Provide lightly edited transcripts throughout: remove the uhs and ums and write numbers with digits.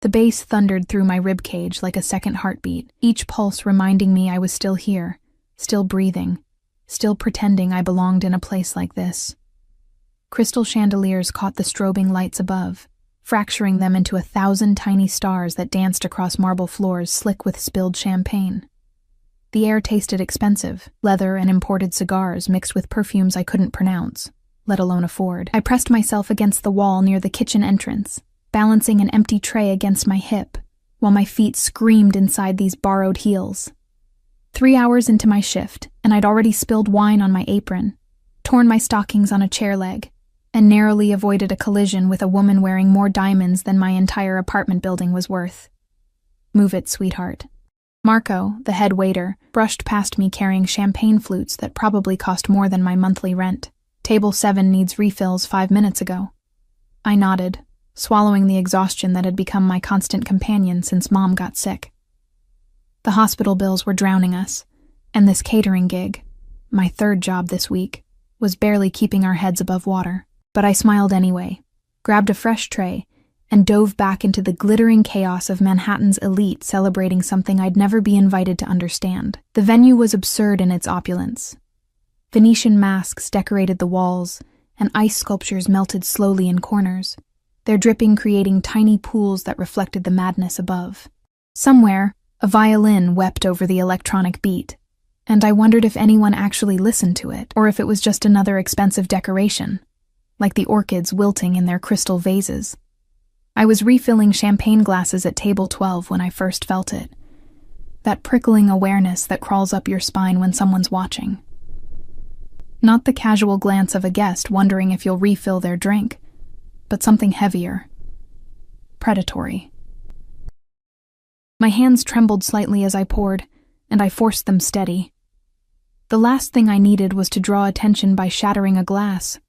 The bass thundered through my ribcage like a second heartbeat, each pulse reminding me I was still here, still breathing, still pretending I belonged in a place like this. Crystal chandeliers caught the strobing lights above, fracturing them into 1,000 tiny stars that danced across marble floors slick with spilled champagne. The air tasted expensive, leather and imported cigars mixed with perfumes I couldn't pronounce, let alone afford. I pressed myself against the wall near the kitchen entrance, balancing an empty tray against my hip, while my feet screamed inside these borrowed heels. 3 hours into my shift, and I'd already spilled wine on my apron, torn my stockings on a chair leg, and narrowly avoided a collision with a woman wearing more diamonds than my entire apartment building was worth. Move it, sweetheart. Marco, the head waiter, brushed past me carrying champagne flutes that probably cost more than my monthly rent. Table 7 needs refills 5 minutes ago. I nodded, swallowing the exhaustion that had become my constant companion since Mom got sick. The hospital bills were drowning us, and this catering gig, my third job this week, was barely keeping our heads above water. But I smiled anyway, grabbed a fresh tray, and dove back into the glittering chaos of Manhattan's elite celebrating something I'd never be invited to understand. The venue was absurd in its opulence. Venetian masks decorated the walls, and ice sculptures melted slowly in corners, their dripping creating tiny pools that reflected the madness above. Somewhere, a violin wept over the electronic beat, and I wondered if anyone actually listened to it, or if it was just another expensive decoration, like the orchids wilting in their crystal vases. I was refilling champagne glasses at table 12 when I first felt it. That prickling awareness that crawls up your spine when someone's watching. Not the casual glance of a guest wondering if you'll refill their drink, but something heavier. Predatory. My hands trembled slightly as I poured, and I forced them steady. The last thing I needed was to draw attention by shattering a glass.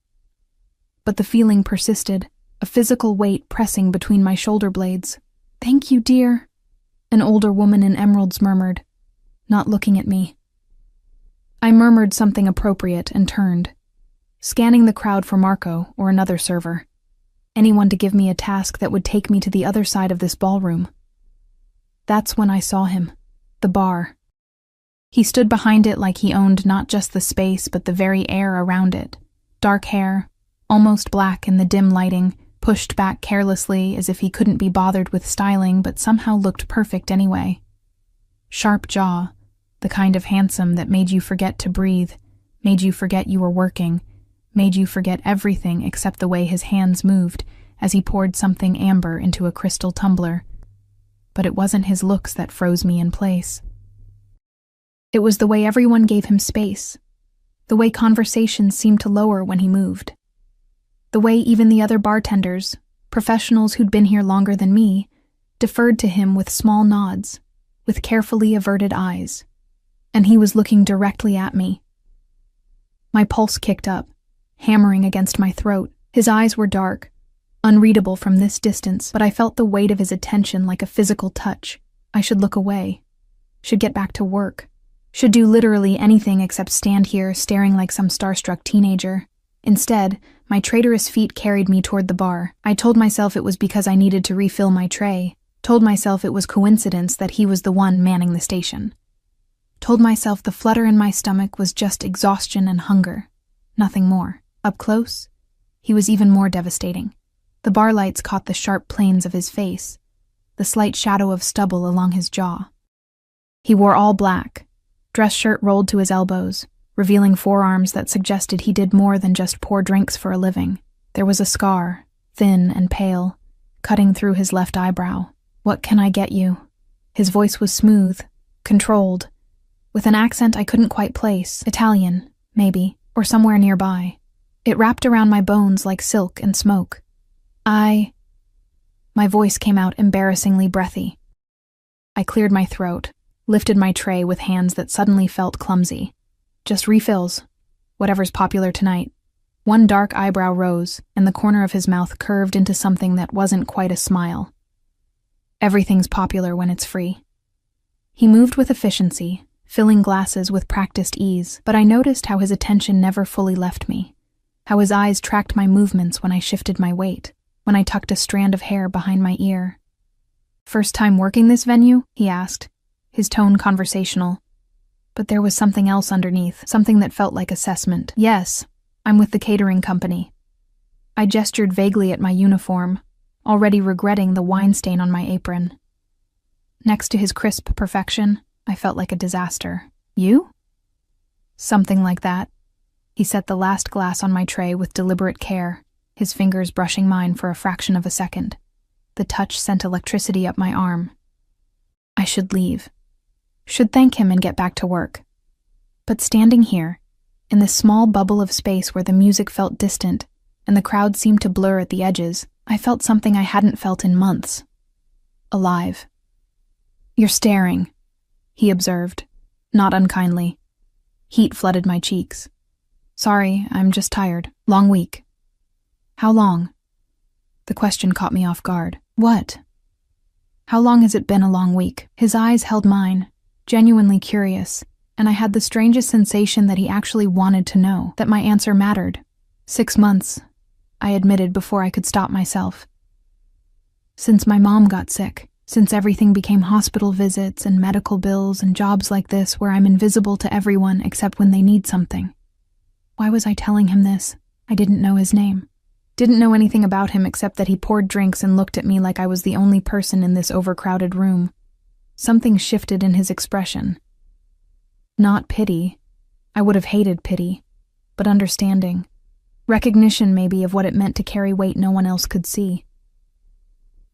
But the feeling persisted, a physical weight pressing between my shoulder blades. "Thank you, dear," an older woman in emeralds murmured, not looking at me. I murmured something appropriate and turned, scanning the crowd for Marco or another server, anyone to give me a task that would take me to the other side of this ballroom. That's when I saw him, the bar. He stood behind it like he owned not just the space but the very air around it. Dark hair, almost black in the dim lighting, pushed back carelessly as if he couldn't be bothered with styling but somehow looked perfect anyway. Sharp jaw, the kind of handsome that made you forget to breathe, made you forget you were working, made you forget everything except the way his hands moved as he poured something amber into a crystal tumbler. But it wasn't his looks that froze me in place. It was the way everyone gave him space, the way conversations seemed to lower when he moved. The way even the other bartenders, professionals who'd been here longer than me, deferred to him with small nods, with carefully averted eyes. And he was looking directly at me. My pulse kicked up, hammering against my throat. His eyes were dark, unreadable from this distance, but I felt the weight of his attention like a physical touch. I should look away, should get back to work, should do literally anything except stand here staring like some starstruck teenager. Instead, my traitorous feet carried me toward the bar. I told myself it was because I needed to refill my tray, told myself it was coincidence that he was the one manning the station. Told myself the flutter in my stomach was just exhaustion and hunger, nothing more. Up close, he was even more devastating. The bar lights caught the sharp planes of his face, the slight shadow of stubble along his jaw. He wore all black, dress shirt rolled to his elbows, revealing forearms that suggested he did more than just pour drinks for a living. There was a scar, thin and pale, cutting through his left eyebrow. "What can I get you?" His voice was smooth, controlled, with an accent I couldn't quite place. Italian, maybe, or somewhere nearby. It wrapped around my bones like silk and smoke. My voice came out embarrassingly breathy. I cleared my throat, lifted my tray with hands that suddenly felt clumsy. "Just refills. Whatever's popular tonight." One dark eyebrow rose, and the corner of his mouth curved into something that wasn't quite a smile. "Everything's popular when it's free." He moved with efficiency, filling glasses with practiced ease, but I noticed how his attention never fully left me, how his eyes tracked my movements when I shifted my weight, when I tucked a strand of hair behind my ear. First time working this venue? He asked, his tone conversational. But there was something else underneath, something that felt like assessment. Yes, I'm with the catering company. I gestured vaguely at my uniform, already regretting the wine stain on my apron. Next to his crisp perfection, I felt like a disaster. You? Something like that. He set the last glass on my tray with deliberate care, his fingers brushing mine for a fraction of a second. The touch sent electricity up my arm. I should leave. Should thank him and get back to work. But standing here, in this small bubble of space where the music felt distant and the crowd seemed to blur at the edges, I felt something I hadn't felt in months. Alive. You're staring, he observed, not unkindly. Heat flooded my cheeks. Sorry, I'm just tired. Long week. How long? The question caught me off guard. What? How long has it been a long week? His eyes held mine, genuinely curious, and I had the strangest sensation that he actually wanted to know, that my answer mattered. 6 months, I admitted before I could stop myself. Since my mom got sick, since everything became hospital visits and medical bills and jobs like this where I'm invisible to everyone except when they need something. Why was I telling him this? I didn't know his name. Didn't know anything about him except that he poured drinks and looked at me like I was the only person in this overcrowded room. Something shifted in his expression. Not pity. I would have hated pity, but understanding. Recognition, maybe, of what it meant to carry weight no one else could see.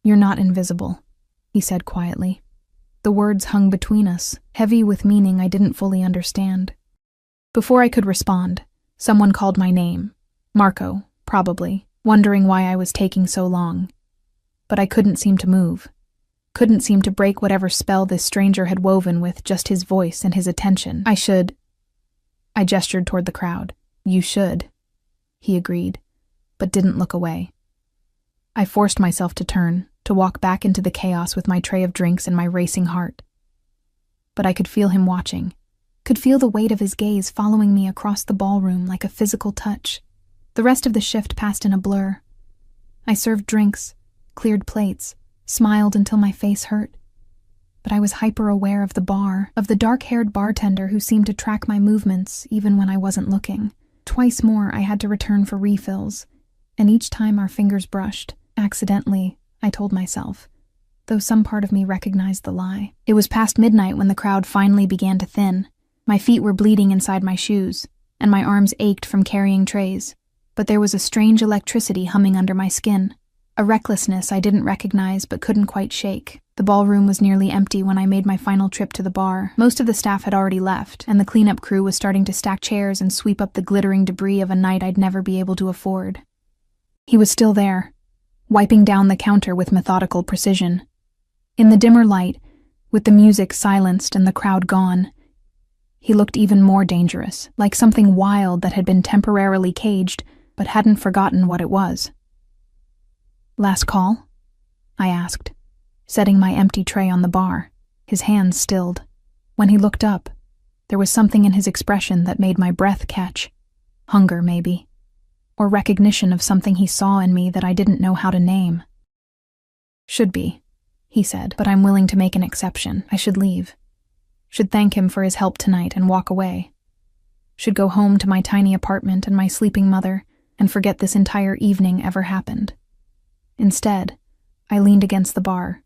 You're not invisible, he said quietly. The words hung between us, heavy with meaning I didn't fully understand. Before I could respond, someone called my name. Marco, probably, wondering why I was taking so long. But I couldn't seem to move. Couldn't seem to break whatever spell this stranger had woven with just his voice and his attention. I gestured toward the crowd. You should, he agreed, but didn't look away. I forced myself to turn, to walk back into the chaos with my tray of drinks and my racing heart. But I could feel him watching, could feel the weight of his gaze following me across the ballroom like a physical touch. The rest of the shift passed in a blur. I served drinks, cleared plates, smiled until my face hurt. But I was hyper-aware of the bar, of the dark-haired bartender who seemed to track my movements even when I wasn't looking. Twice more I had to return for refills, and each time our fingers brushed. Accidentally, I told myself, though some part of me recognized the lie. It was past midnight when the crowd finally began to thin. My feet were bleeding inside my shoes, and my arms ached from carrying trays. But there was a strange electricity humming under my skin, a recklessness I didn't recognize but couldn't quite shake. The ballroom was nearly empty when I made my final trip to the bar. Most of the staff had already left, and the cleanup crew was starting to stack chairs and sweep up the glittering debris of a night I'd never be able to afford. He was still there, wiping down the counter with methodical precision. In the dimmer light, with the music silenced and the crowd gone, he looked even more dangerous, like something wild that had been temporarily caged but hadn't forgotten what it was. Last call? I asked, setting my empty tray on the bar, his hands stilled. When he looked up, there was something in his expression that made my breath catch. Hunger, maybe. Or recognition of something he saw in me that I didn't know how to name. Should be, he said, but I'm willing to make an exception. I should leave. Should thank him for his help tonight and walk away. Should go home to my tiny apartment and my sleeping mother and forget this entire evening ever happened. Instead, I leaned against the bar,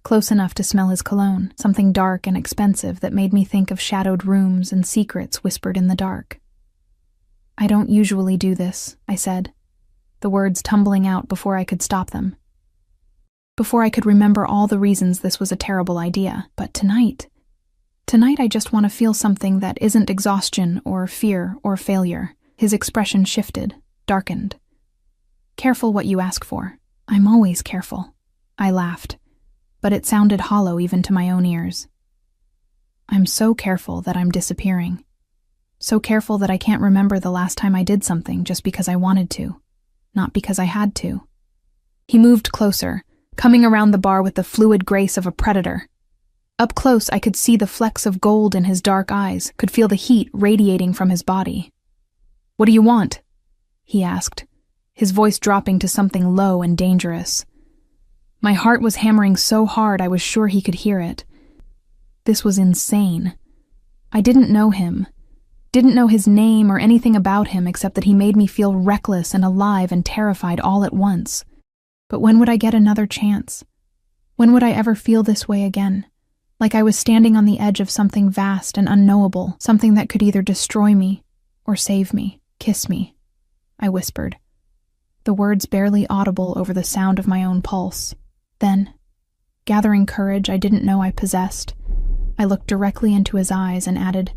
close enough to smell his cologne, something dark and expensive that made me think of shadowed rooms and secrets whispered in the dark. I don't usually do this, I said, the words tumbling out before I could stop them. Before I could remember all the reasons this was a terrible idea. But tonight I just want to feel something that isn't exhaustion or fear or failure. His expression shifted, darkened. Careful what you ask for. I'm always careful. I laughed, but it sounded hollow even to my own ears. I'm so careful that I'm disappearing. So careful that I can't remember the last time I did something just because I wanted to, not because I had to. He moved closer, coming around the bar with the fluid grace of a predator. Up close, I could see the flecks of gold in his dark eyes, could feel the heat radiating from his body. What do you want? He asked, his voice dropping to something low and dangerous. My heart was hammering so hard I was sure he could hear it. This was insane. I didn't know him. Didn't know his name or anything about him except that he made me feel reckless and alive and terrified all at once. But when would I get another chance? When would I ever feel this way again? Like I was standing on the edge of something vast and unknowable, something that could either destroy me or save me. Kiss me, I whispered, the words barely audible over the sound of my own pulse. Then, gathering courage I didn't know I possessed, I looked directly into his eyes and added,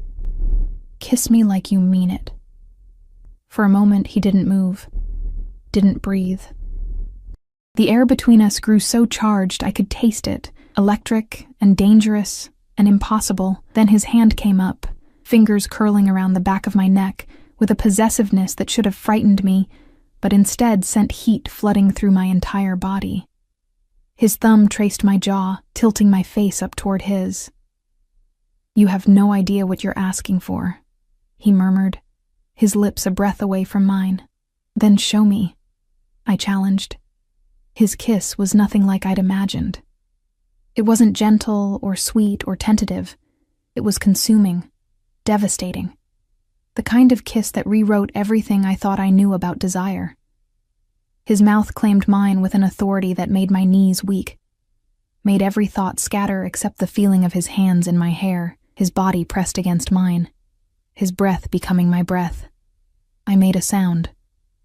"Kiss me like you mean it." For a moment he didn't move, didn't breathe. The air between us grew so charged I could taste it, electric and dangerous and impossible. Then his hand came up, fingers curling around the back of my neck, with a possessiveness that should have frightened me, but instead sent heat flooding through my entire body. His thumb traced my jaw, tilting my face up toward his. "You have no idea what you're asking for," he murmured, his lips a breath away from mine. "Then show me," I challenged. His kiss was nothing like I'd imagined. It wasn't gentle or sweet or tentative. It was consuming, devastating. The kind of kiss that rewrote everything I thought I knew about desire. His mouth claimed mine with an authority that made my knees weak, made every thought scatter except the feeling of his hands in my hair, his body pressed against mine, his breath becoming my breath. I made a sound,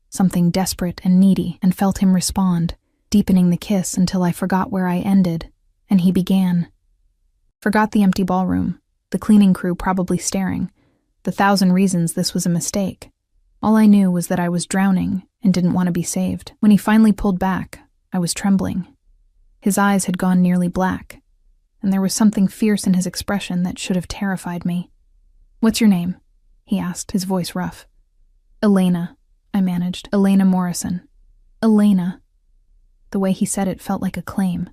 something desperate and needy, and felt him respond, deepening the kiss until I forgot where I ended, and he began. Forgot the empty ballroom, the cleaning crew probably staring, the thousand reasons this was a mistake. All I knew was that I was drowning and didn't want to be saved. When he finally pulled back, I was trembling. His eyes had gone nearly black, and there was something fierce in his expression that should have terrified me. "What's your name?" he asked, his voice rough. "Elena," I managed. "Elena Morrison." "Elena." The way he said it felt like a claim.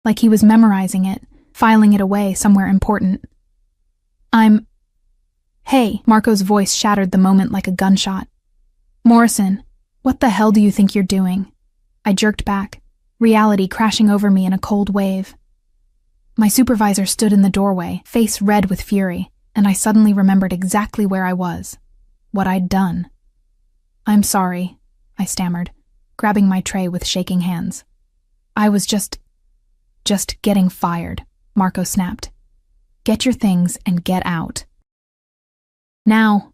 Like he was memorizing it, filing it away somewhere important. "Hey," Marco's voice shattered the moment like a gunshot. "Morrison, what the hell do you think you're doing?" I jerked back, reality crashing over me in a cold wave. My supervisor stood in the doorway, face red with fury, and I suddenly remembered exactly where I was, what I'd done. "I'm sorry," I stammered, grabbing my tray with shaking hands. "I was just getting fired," Marco snapped. "Get your things and get out." Now.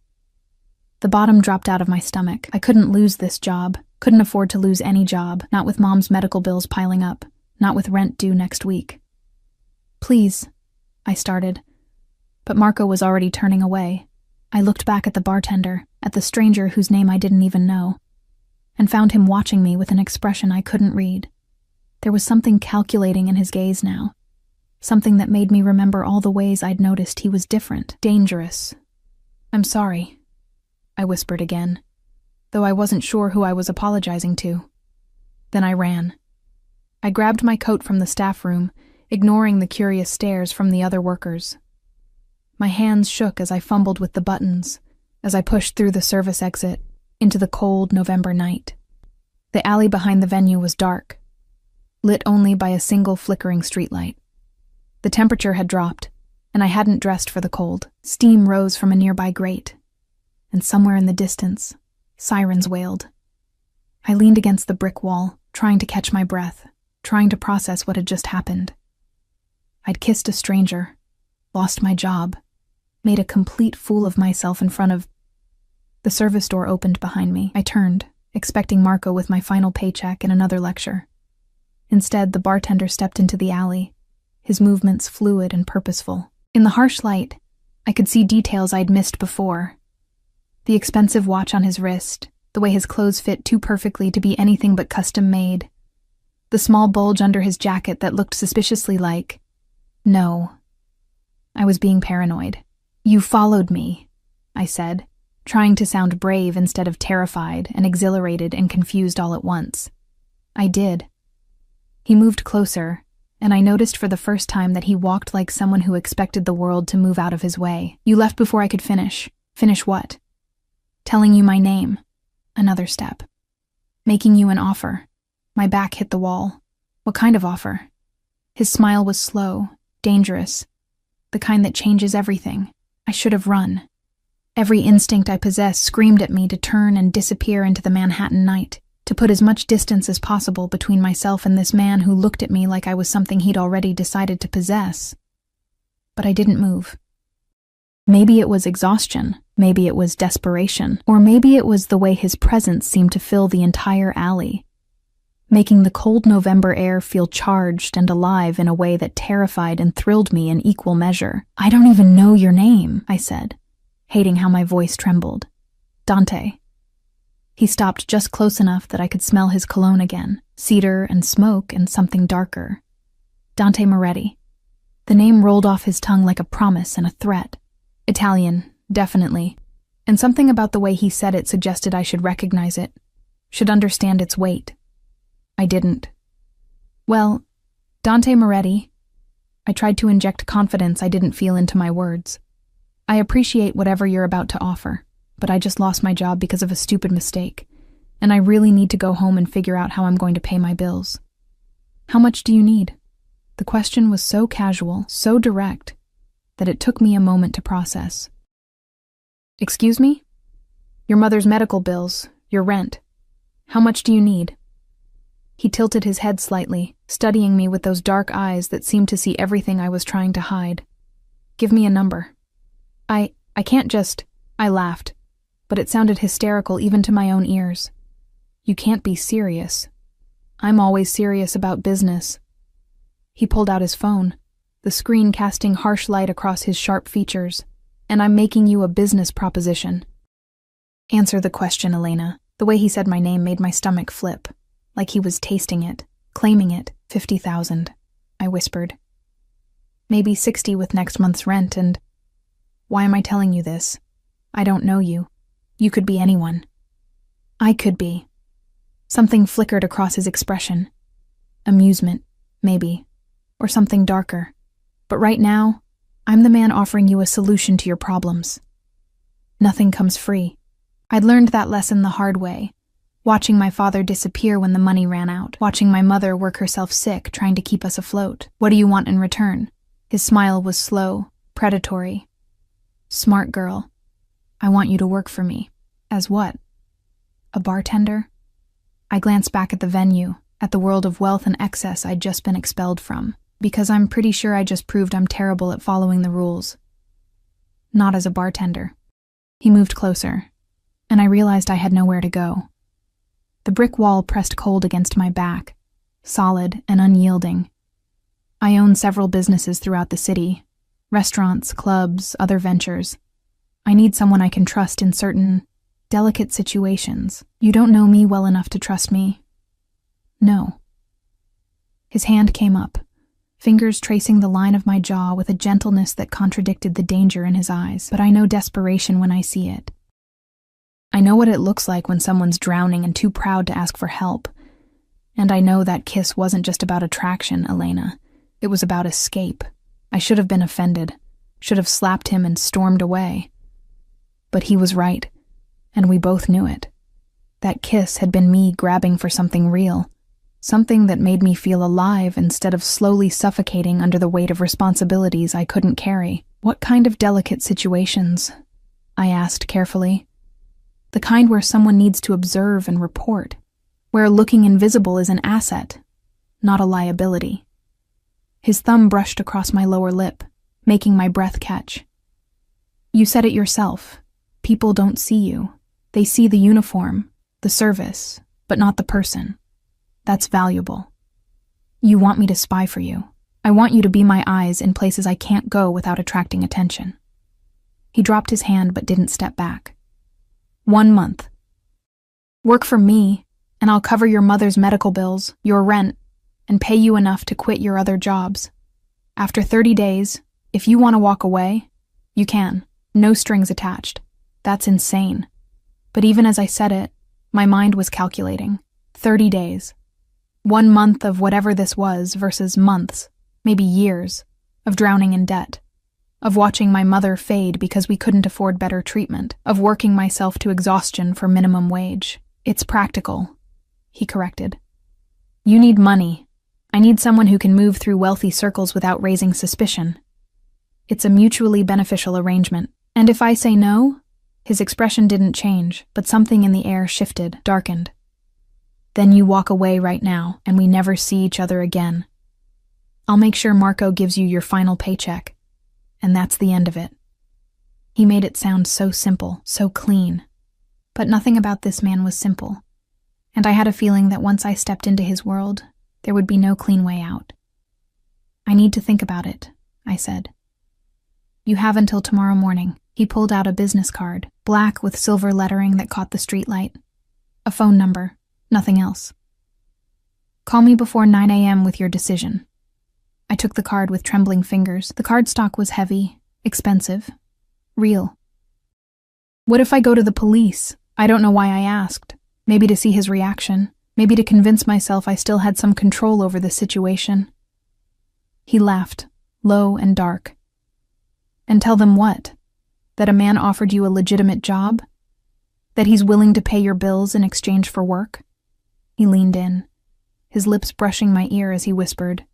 The bottom dropped out of my stomach. I couldn't lose this job, couldn't afford to lose any job, not with Mom's medical bills piling up, not with rent due next week. "Please," I started, but Marco was already turning away. I looked back at the bartender, at the stranger whose name I didn't even know, and found him watching me with an expression I couldn't read. There was something calculating in his gaze now, something that made me remember all the ways I'd noticed he was different, dangerous. "I'm sorry," I whispered again, though I wasn't sure who I was apologizing to. Then I ran. I grabbed my coat from the staff room, ignoring the curious stares from the other workers. My hands shook as I fumbled with the buttons, as I pushed through the service exit into the cold November night. The alley behind the venue was dark, lit only by a single flickering streetlight. The temperature had dropped, and I hadn't dressed for the cold. Steam rose from a nearby grate, and somewhere in the distance, sirens wailed. I leaned against the brick wall, trying to catch my breath, trying to process what had just happened. I'd kissed a stranger, lost my job, made a complete fool of myself in front of... The service door opened behind me. I turned, expecting Marco with my final paycheck and another lecture. Instead, the bartender stepped into the alley, his movements fluid and purposeful. In the harsh light, I could see details I'd missed before. The expensive watch on his wrist, the way his clothes fit too perfectly to be anything but custom-made, the small bulge under his jacket that looked suspiciously like... No. I was being paranoid. "You followed me," I said, trying to sound brave instead of terrified and exhilarated and confused all at once. "I did." He moved closer, and I noticed for the first time that he walked like someone who expected the world to move out of his way. "You left before I could finish." "Finish what?" "Telling you my name." Another step. "Making you an offer." My back hit the wall. What kind of offer? His smile was slow, dangerous, the kind that changes everything. I should have run. Every instinct I possessed screamed at me to turn and disappear into the Manhattan night, to put as much distance as possible between myself and this man who looked at me like I was something he'd already decided to possess. But I didn't move. Maybe it was exhaustion, maybe it was desperation, or maybe it was the way his presence seemed to fill the entire alley, making the cold November air feel charged and alive in a way that terrified and thrilled me in equal measure. "I don't even know your name," I said, hating how my voice trembled. "Dante." He stopped just close enough that I could smell his cologne again, cedar and smoke and something darker. "Dante Moretti." The name rolled off his tongue like a promise and a threat. Italian, definitely, and something about the way he said it suggested I should recognize it, should understand its weight. I didn't. "Well, Dante Moretti." I tried to inject confidence I didn't feel into my words. "I appreciate whatever you're about to offer, but I just lost my job because of a stupid mistake, and I really need to go home and figure out how I'm going to pay my bills." "How much do you need?" The question was so casual, so direct, that it took me a moment to process. "Excuse me? Your mother's medical bills, your rent. How much do you need?" He tilted his head slightly, studying me with those dark eyes that seemed to see everything I was trying to hide. "Give me a number." I can't just..." I laughed, but it sounded hysterical even to my own ears. "You can't be serious. I'm always serious about business." He pulled out his phone, the screen casting harsh light across his sharp features. "And I'm making you a business proposition." "Answer the question, Elena." The way he said my name made my stomach flip, like he was tasting it, claiming it. 50,000, I whispered. "Maybe 60 with next month's rent and..." "Why am I telling you this? I don't know you. You could be anyone." "I could be." Something flickered across his expression. Amusement, maybe, or something darker. "But right now, I'm the man offering you a solution to your problems. Nothing comes free." I'd learned that lesson the hard way, watching my father disappear when the money ran out, watching my mother work herself sick trying to keep us afloat. "What do you want in return?" His smile was slow, predatory. "Smart girl. I want you to work for me." "As what? A bartender?" I glanced back at the venue, at the world of wealth and excess I'd just been expelled from, because I'm pretty sure I just proved I'm terrible at following the rules. "Not as a bartender." He moved closer, and I realized I had nowhere to go. The brick wall pressed cold against my back, solid and unyielding. I own several businesses throughout the city, restaurants, clubs, other ventures. I need someone I can trust in certain, delicate situations. "You don't know me well enough to trust me." "No." His hand came up, fingers tracing the line of my jaw with a gentleness that contradicted the danger in his eyes. "But I know desperation when I see it. I know what it looks like when someone's drowning and too proud to ask for help. And I know that kiss wasn't just about attraction, Elena. It was about escape. I should have been offended, should have slapped him and stormed away. But he was right, and we both knew it. That kiss had been me grabbing for something real, something that made me feel alive instead of slowly suffocating under the weight of responsibilities I couldn't carry. "What kind of delicate situations?" I asked carefully. "The kind where someone needs to observe and report, where looking invisible is an asset, not a liability." His thumb brushed across my lower lip, making my breath catch. "You said it yourself. People don't see you. They see the uniform, the service, but not the person. That's valuable. You want me to spy for you. I want you to be my eyes in places I can't go without attracting attention." He dropped his hand but didn't step back. 1 month. "Work for me, and I'll cover your mother's medical bills, your rent, and pay you enough to quit your other jobs. After 30 days, if you want to walk away, you can. No strings attached." That's insane. But even as I said it, my mind was calculating. 30 days. 1 month of whatever this was versus months, maybe years, of drowning in debt, of watching my mother fade because we couldn't afford better treatment, of working myself to exhaustion for minimum wage. "It's practical," he corrected. "You need money, I need someone who can move through wealthy circles without raising suspicion. It's a mutually beneficial arrangement. And if I say no? His expression didn't change, but something in the air shifted, darkened. Then you walk away right now, and we never see each other again. I'll make sure Marco gives you your final paycheck. And that's the end of it. He made it sound so simple, so clean. But nothing about this man was simple. And I had a feeling that once I stepped into his world, there would be no clean way out. I need to think about it, I said. You have until tomorrow morning. He pulled out a business card, black with silver lettering that caught the streetlight. A phone number, nothing else. Call me before 9 a.m. with your decision. I took the card with trembling fingers. The cardstock was heavy, expensive, real. What if I go to the police? I don't know why I asked. Maybe to see his reaction. Maybe to convince myself I still had some control over the situation. He laughed, low and dark. And tell them what? That a man offered you a legitimate job? That he's willing to pay your bills in exchange for work? He leaned in, his lips brushing my ear as he whispered,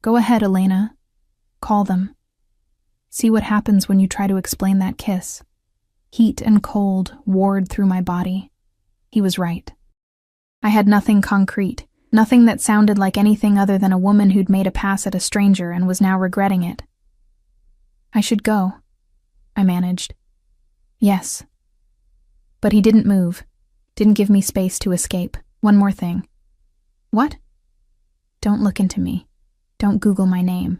Go ahead, Elena. Call them. See what happens when you try to explain that kiss. Heat and cold warred through my body. He was right. I had nothing concrete, nothing that sounded like anything other than a woman who'd made a pass at a stranger and was now regretting it. I should go, I managed. Yes. But he didn't move, didn't give me space to escape. One more thing. What? Don't look into me. Don't Google my name.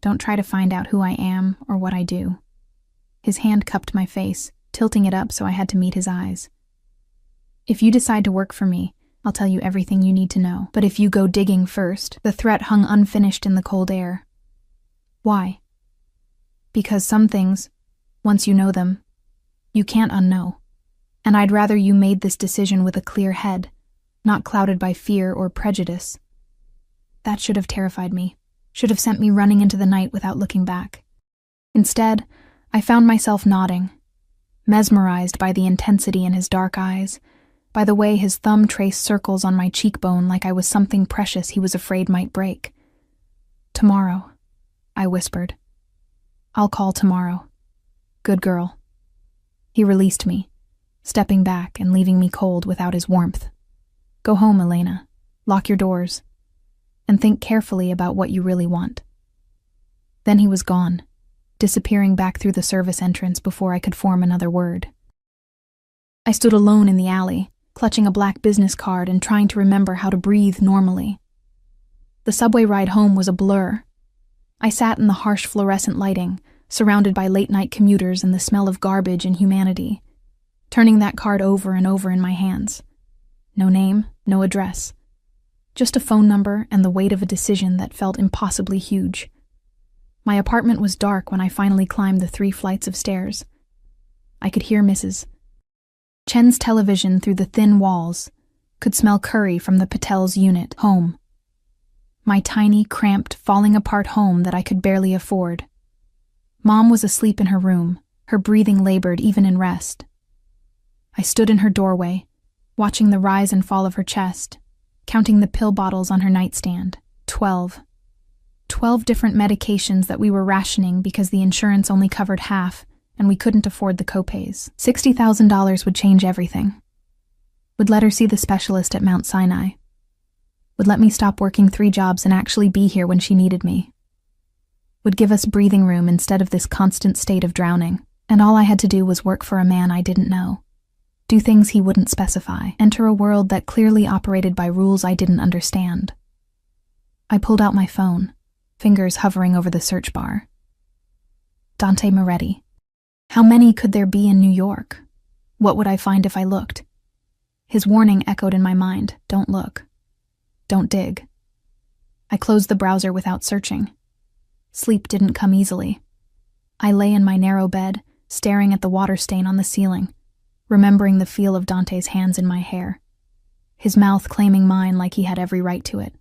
Don't try to find out who I am or what I do. His hand cupped my face, tilting it up so I had to meet his eyes. If you decide to work for me, I'll tell you everything you need to know. But if you go digging first, the threat hung unfinished in the cold air. Why? Because some things, once you know them, you can't unknow. And I'd rather you made this decision with a clear head, not clouded by fear or prejudice. That should have terrified me, should have sent me running into the night without looking back. Instead, I found myself nodding, mesmerized by the intensity in his dark eyes, by the way his thumb traced circles on my cheekbone like I was something precious he was afraid might break. Tomorrow, I whispered. I'll call tomorrow. Good girl. He released me, stepping back and leaving me cold without his warmth. Go home, Elena. Lock your doors. And think carefully about what you really want. Then he was gone, disappearing back through the service entrance before I could form another word. I stood alone in the alley, clutching a black business card and trying to remember how to breathe normally. The subway ride home was a blur. I sat in the harsh fluorescent lighting, surrounded by late-night commuters and the smell of garbage and humanity, turning that card over and over in my hands. No name, no address. Just a phone number and the weight of a decision that felt impossibly huge. My apartment was dark when I finally climbed the 3 flights of stairs. I could hear Mrs. Chen's television through the thin walls, could smell curry from the Patel's unit, home. My tiny, cramped, falling-apart home that I could barely afford. Mom was asleep in her room, her breathing labored even in rest. I stood in her doorway, watching the rise and fall of her chest, counting the pill bottles on her nightstand. 12. 12 different medications that we were rationing because the insurance only covered half, and we couldn't afford the copays. $60,000 would change everything. Would let her see the specialist at Mount Sinai. Would let me stop working 3 jobs and actually be here when she needed me. Would give us breathing room instead of this constant state of drowning, and all I had to do was work for a man I didn't know. Do things he wouldn't specify, enter a world that clearly operated by rules I didn't understand. I pulled out my phone, fingers hovering over the search bar. Dante Moretti. How many could there be in New York? What would I find if I looked? His warning echoed in my mind, don't look. Don't dig. I closed the browser without searching. Sleep didn't come easily. I lay in my narrow bed, staring at the water stain on the ceiling, remembering the feel of Dante's hands in my hair, his mouth claiming mine like he had every right to it.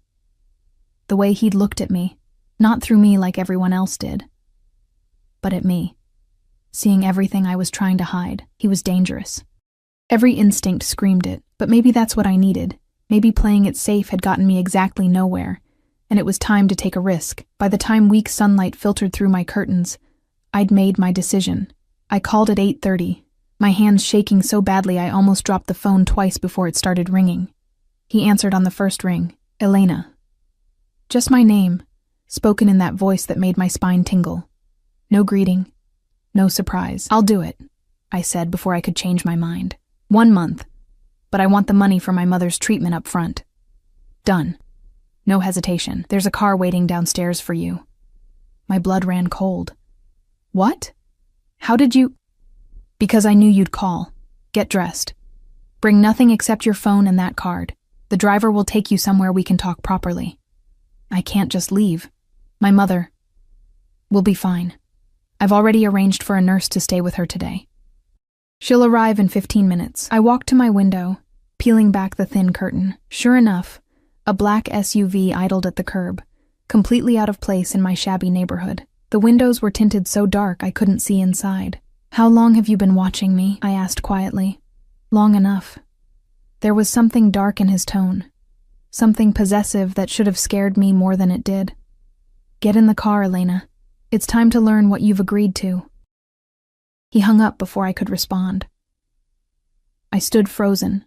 The way he'd looked at me, not through me like everyone else did, but at me, seeing everything I was trying to hide. He was dangerous. Every instinct screamed it, but maybe that's what I needed. Maybe playing it safe had gotten me exactly nowhere, and it was time to take a risk. By the time weak sunlight filtered through my curtains, I'd made my decision. I called at 8:30, my hands shaking so badly I almost dropped the phone twice before it started ringing. He answered on the first ring, Elena. Just my name, spoken in that voice that made my spine tingle. No greeting, no surprise. I'll do it, I said before I could change my mind. 1 month, but I want the money for my mother's treatment up front. Done. No hesitation. There's a car waiting downstairs for you. My blood ran cold. What? How did you? Because I knew you'd call. Get dressed. Bring nothing except your phone and that card. The driver will take you somewhere we can talk properly. I can't just leave. My mother will be fine. I've already arranged for a nurse to stay with her today. She'll arrive in 15 minutes. I walked to my window, peeling back the thin curtain. Sure enough, a black SUV idled at the curb, completely out of place in my shabby neighborhood. The windows were tinted so dark I couldn't see inside. How long have you been watching me? I asked quietly. Long enough. There was something dark in his tone, something possessive that should have scared me more than it did. Get in the car, Elena. It's time to learn what you've agreed to. He hung up before I could respond. I stood frozen,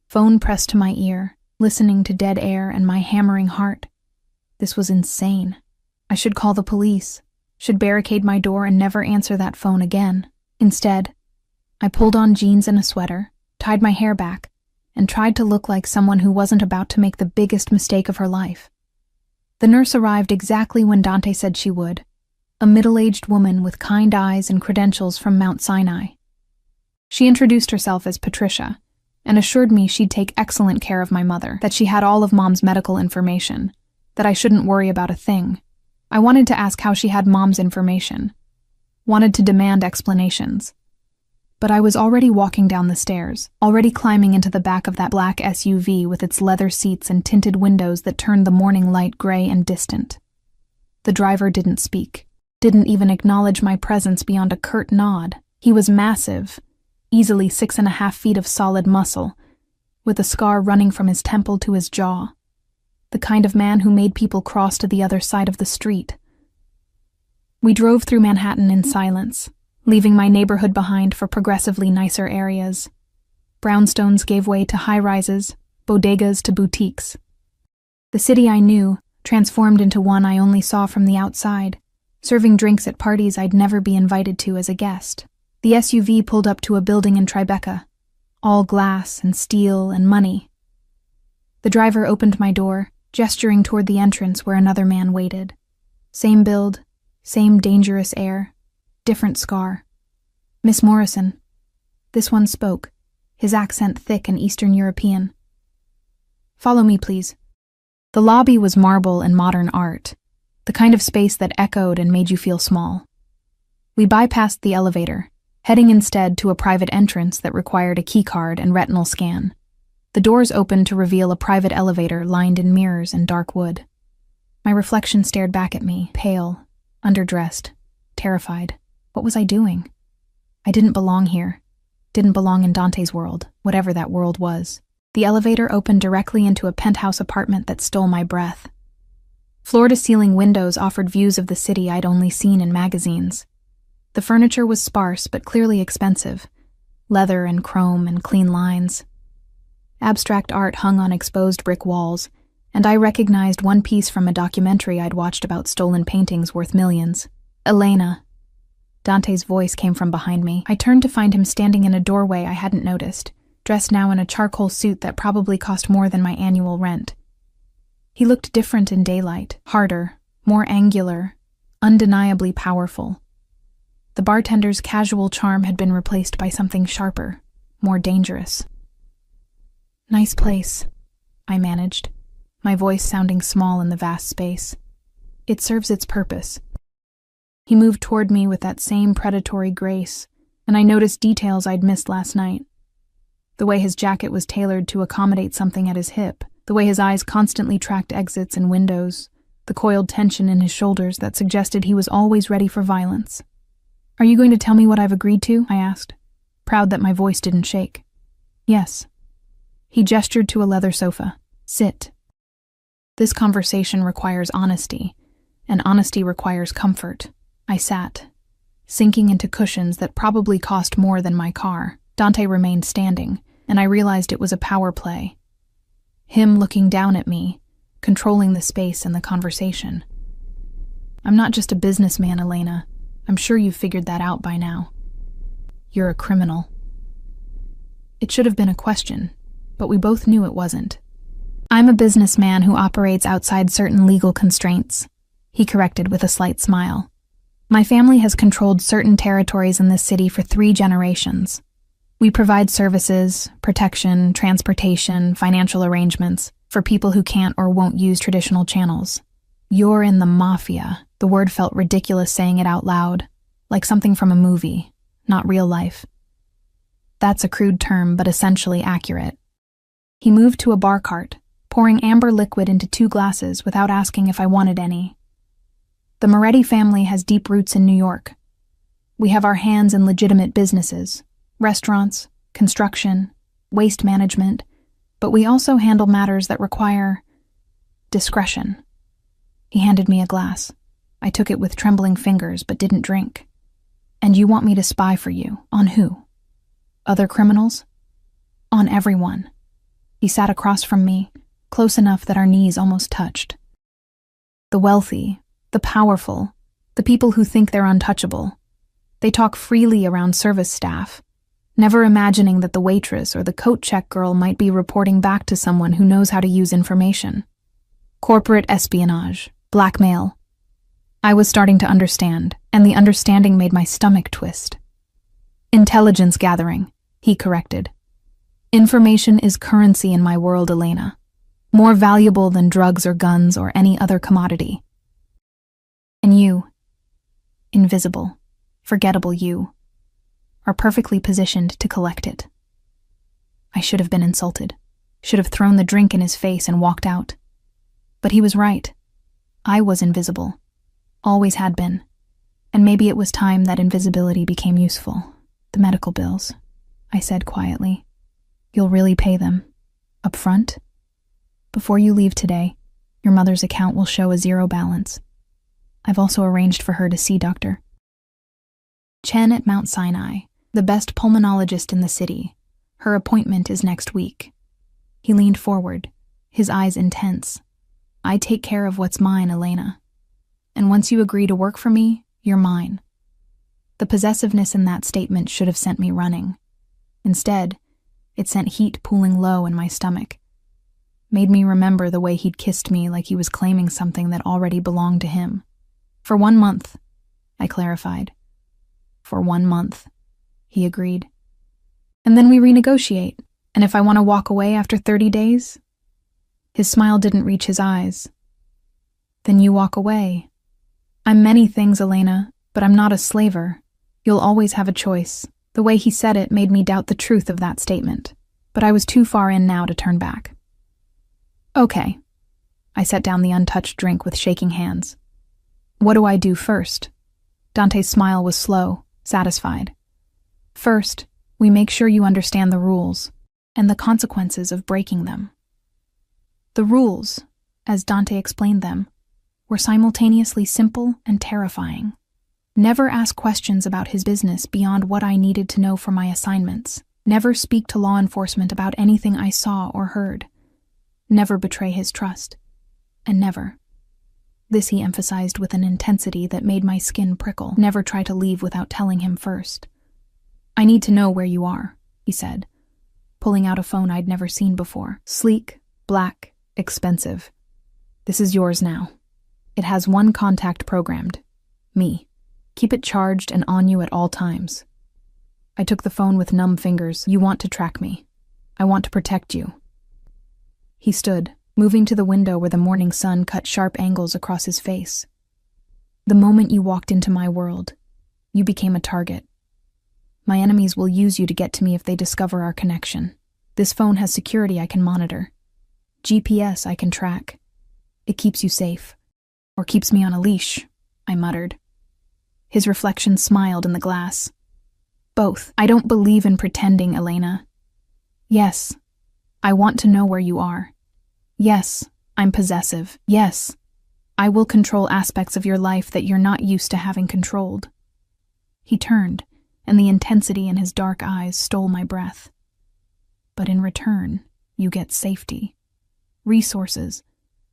phone pressed to my ear, listening to dead air and my hammering heart. This was insane. I should call the police, should barricade my door and never answer that phone again. Instead, I pulled on jeans and a sweater, tied my hair back, and tried to look like someone who wasn't about to make the biggest mistake of her life. The nurse arrived exactly when Dante said she would, a middle-aged woman with kind eyes and credentials from Mount Sinai. She introduced herself as Patricia and assured me she'd take excellent care of my mother, that she had all of Mom's medical information, that I shouldn't worry about a thing. I wanted to ask how she had Mom's information, wanted to demand explanations. But I was already walking down the stairs, already climbing into the back of that black SUV with its leather seats and tinted windows that turned the morning light gray and distant. The driver didn't speak, didn't even acknowledge my presence beyond a curt nod. He was massive, easily 6.5 feet of solid muscle, with a scar running from his temple to his jaw. The kind of man who made people cross to the other side of the street. We drove through Manhattan in silence, leaving my neighborhood behind for progressively nicer areas. Brownstones gave way to high-rises, bodegas to boutiques. The city I knew transformed into one I only saw from the outside, serving drinks at parties I'd never be invited to as a guest. The SUV pulled up to a building in Tribeca, all glass and steel and money. The driver opened my door, gesturing toward the entrance where another man waited. Same build, same dangerous air, different scar. Miss Morrison. This one spoke, his accent thick and Eastern European. Follow me, please. The lobby was marble and modern art, the kind of space that echoed and made you feel small. We bypassed the elevator, heading instead to a private entrance that required a keycard and retinal scan. The doors opened to reveal a private elevator lined in mirrors and dark wood. My reflection stared back at me, pale, underdressed, terrified. What was I doing? I didn't belong here. Didn't belong in Dante's world, whatever that world was. The elevator opened directly into a penthouse apartment that stole my breath. Floor-to-ceiling windows offered views of the city I'd only seen in magazines. The furniture was sparse but clearly expensive, leather and chrome and clean lines. Abstract art hung on exposed brick walls, and I recognized one piece from a documentary I'd watched about stolen paintings worth millions. Elena. Dante's voice came from behind me. I turned to find him standing in a doorway I hadn't noticed, dressed now in a charcoal suit that probably cost more than my annual rent. He looked different in daylight, harder, more angular, undeniably powerful. The bartender's casual charm had been replaced by something sharper, more dangerous. Nice place, I managed, my voice sounding small in the vast space. It serves its purpose. He moved toward me with that same predatory grace, and I noticed details I'd missed last night. The way his jacket was tailored to accommodate something at his hip, the way his eyes constantly tracked exits and windows, the coiled tension in his shoulders that suggested he was always ready for violence. Are you going to tell me what I've agreed to? I asked, proud that my voice didn't shake. Yes. He gestured to a leather sofa. Sit. This conversation requires honesty, and honesty requires comfort. I sat, sinking into cushions that probably cost more than my car. Dante remained standing, and I realized it was a power play. Him looking down at me, controlling the space and the conversation. I'm not just a businessman, Elena. I'm sure you've figured that out by now. You're a criminal. It should have been a question, but we both knew it wasn't. I'm a businessman who operates outside certain legal constraints, he corrected with a slight smile. My family has controlled certain territories in this city for 3 generations. We provide services, protection, transportation, financial arrangements for people who can't or won't use traditional channels. You're in the Mafia. The word felt ridiculous saying it out loud, like something from a movie, not real life. That's a crude term, but essentially accurate. He moved to a bar cart, pouring amber liquid into 2 glasses without asking if I wanted any. The Moretti family has deep roots in New York. We have our hands in legitimate businesses, restaurants, construction, waste management, but we also handle matters that require discretion. He handed me a glass. I took it with trembling fingers but didn't drink. And you want me to spy for you? On who? Other criminals? On everyone. He sat across from me, close enough that our knees almost touched. The wealthy, the powerful, the people who think they're untouchable. They talk freely around service staff, never imagining that the waitress or the coat check girl might be reporting back to someone who knows how to use information. Corporate espionage, blackmail. I was starting to understand, and the understanding made my stomach twist. Intelligence gathering, he corrected. Information is currency in my world, Elena. More valuable than drugs or guns or any other commodity. And you, invisible, forgettable you, are perfectly positioned to collect it. I should have been insulted, should have thrown the drink in his face and walked out. But he was right. I was invisible, always had been, and maybe it was time that invisibility became useful. The medical bills, I said quietly. You'll really pay them, up front? Before you leave today, your mother's account will show a 0 balance. I've also arranged for her to see Dr. Chen at Mount Sinai, the best pulmonologist in the city. Her appointment is next week. He leaned forward, his eyes intense. I take care of what's mine, Elena. And once you agree to work for me, you're mine. The possessiveness in that statement should have sent me running. Instead, it sent heat pooling low in my stomach. Made me remember the way he'd kissed me like he was claiming something that already belonged to him. For 1 month, I clarified. For 1 month, he agreed. And then we renegotiate, and if I want to walk away after 30 days? His smile didn't reach his eyes. Then you walk away. I'm many things, Elena, but I'm not a slaver. You'll always have a choice. The way he said it made me doubt the truth of that statement, but I was too far in now to turn back. Okay. I set down the untouched drink with shaking hands. What do I do first? Dante's smile was slow, satisfied. First, we make sure you understand the rules and the consequences of breaking them. The rules, as Dante explained them, were simultaneously simple and terrifying. Never ask questions about his business beyond what I needed to know for my assignments. Never speak to law enforcement about anything I saw or heard. Never betray his trust. And never. This he emphasized with an intensity that made my skin prickle. Never try to leave without telling him first. I need to know where you are, he said, pulling out a phone I'd never seen before. Sleek, black, expensive. This is yours now. It has 1 contact programmed. Me. Keep it charged and on you at all times. I took the phone with numb fingers. You want to track me. I want to protect you. He stood, moving to the window where the morning sun cut sharp angles across his face. The moment you walked into my world, you became a target. My enemies will use you to get to me if they discover our connection. This phone has security I can monitor. GPS I can track. It keeps you safe. Or keeps me on a leash, I muttered. His reflection smiled in the glass. Both. I don't believe in pretending, Elena. Yes, I want to know where you are. Yes, I'm possessive. Yes, I will control aspects of your life that you're not used to having controlled. He turned, and the intensity in his dark eyes stole my breath. But in return, you get safety, resources,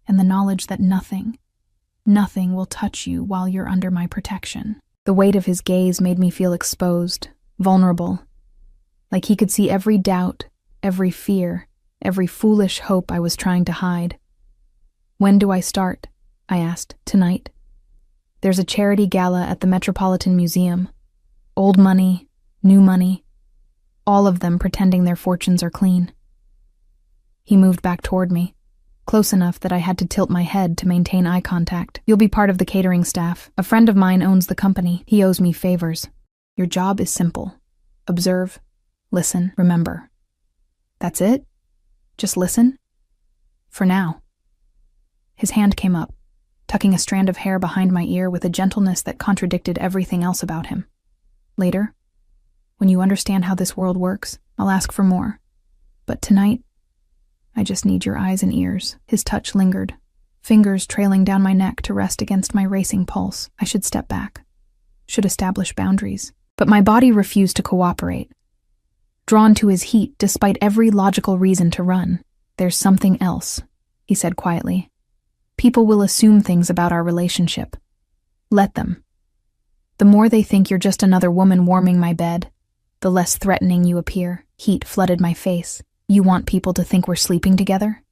and the knowledge that nothing will touch you while you're under my protection. The weight of his gaze made me feel exposed, vulnerable, like he could see every doubt, every fear, every foolish hope I was trying to hide. When do I start? I asked. Tonight. There's a charity gala at the Metropolitan Museum. Old money, new money, all of them pretending their fortunes are clean. He moved back toward me, close enough that I had to tilt my head to maintain eye contact. You'll be part of the catering staff. A friend of mine owns the company. He owes me favors. Your job is simple. Observe, listen, remember. That's it? Just listen? For now. His hand came up, tucking a strand of hair behind my ear with a gentleness that contradicted everything else about him. Later, when you understand how this world works, I'll ask for more. But tonight, I just need your eyes and ears. His touch lingered, fingers trailing down my neck to rest against my racing pulse. I should step back, should establish boundaries. But my body refused to cooperate. Drawn to his heat despite every logical reason to run. There's something else, he said quietly. People will assume things about our relationship. Let them. The more they think you're just another woman warming my bed, the less threatening you appear. Heat flooded my face. You want people to think we're sleeping together?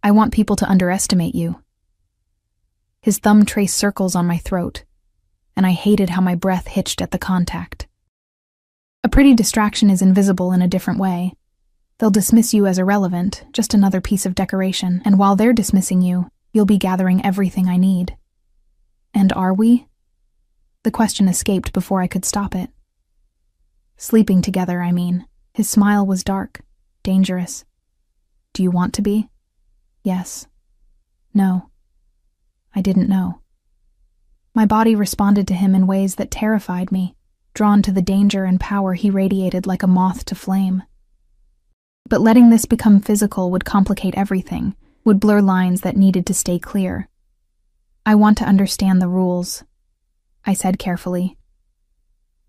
I want people to underestimate you. His thumb traced circles on my throat, and I hated how my breath hitched at the contact. A pretty distraction is invisible in a different way. They'll dismiss you as irrelevant, just another piece of decoration, and while they're dismissing you, you'll be gathering everything I need. And are we? The question escaped before I could stop it. Sleeping together, I mean. His smile was dark, dangerous. Do you want to be? Yes. No. I didn't know. My body responded to him in ways that terrified me, drawn to the danger and power he radiated like a moth to flame. But letting this become physical would complicate everything, would blur lines that needed to stay clear. I want to understand the rules, I said carefully.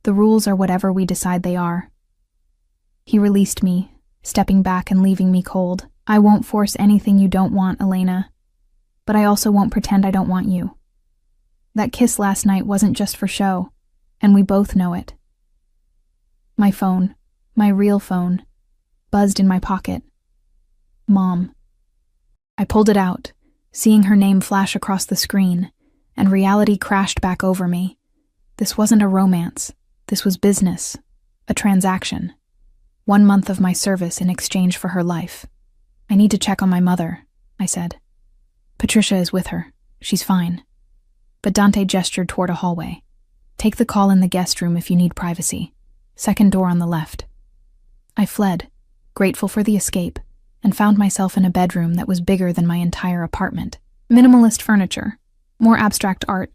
The rules are whatever we decide they are. He released me, stepping back and leaving me cold. I won't force anything you don't want, Elena. But I also won't pretend I don't want you. That kiss last night wasn't just for show, and we both know it. My phone, my real phone, buzzed in my pocket. Mom. I pulled it out, seeing her name flash across the screen, and reality crashed back over me. This wasn't a romance. This was business, a transaction. 1 month of my service in exchange for her life. I need to check on my mother, I said. Patricia is with her. She's fine. But Dante gestured toward a hallway. Take the call in the guest room if you need privacy. Second door on the left. I fled, grateful for the escape, and found myself in a bedroom that was bigger than my entire apartment. Minimalist furniture, more abstract art,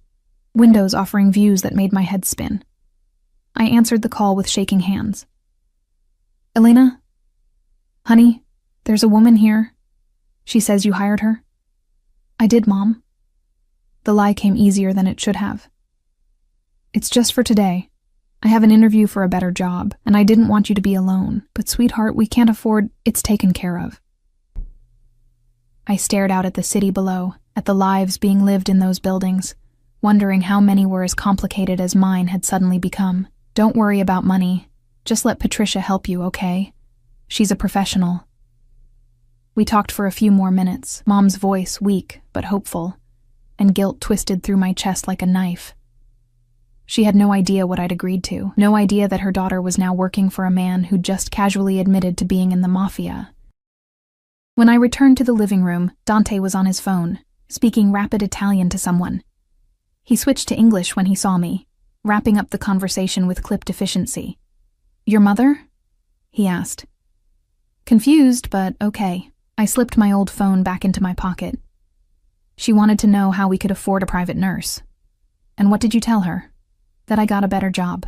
windows offering views that made my head spin. I answered the call with shaking hands. Elena? Honey, there's a woman here. She says you hired her. I did, Mom. The lie came easier than it should have. It's just for today. I have an interview for a better job, and I didn't want you to be alone. But sweetheart, we can't afford. It's taken care of. I stared out at the city below, at the lives being lived in those buildings, wondering how many were as complicated as mine had suddenly become. Don't worry about money. Just let Patricia help you, okay? She's a professional. We talked for a few more minutes, Mom's voice weak but hopeful, and guilt twisted through my chest like a knife. She had no idea what I'd agreed to, no idea that her daughter was now working for a man who'd just casually admitted to being in the Mafia. When I returned to the living room, Dante was on his phone, speaking rapid Italian to someone. He switched to English when he saw me, wrapping up the conversation with clipped efficiency. Your mother? He asked. Confused, but okay. I slipped my old phone back into my pocket. She wanted to know how we could afford a private nurse. And what did you tell her? That I got a better job.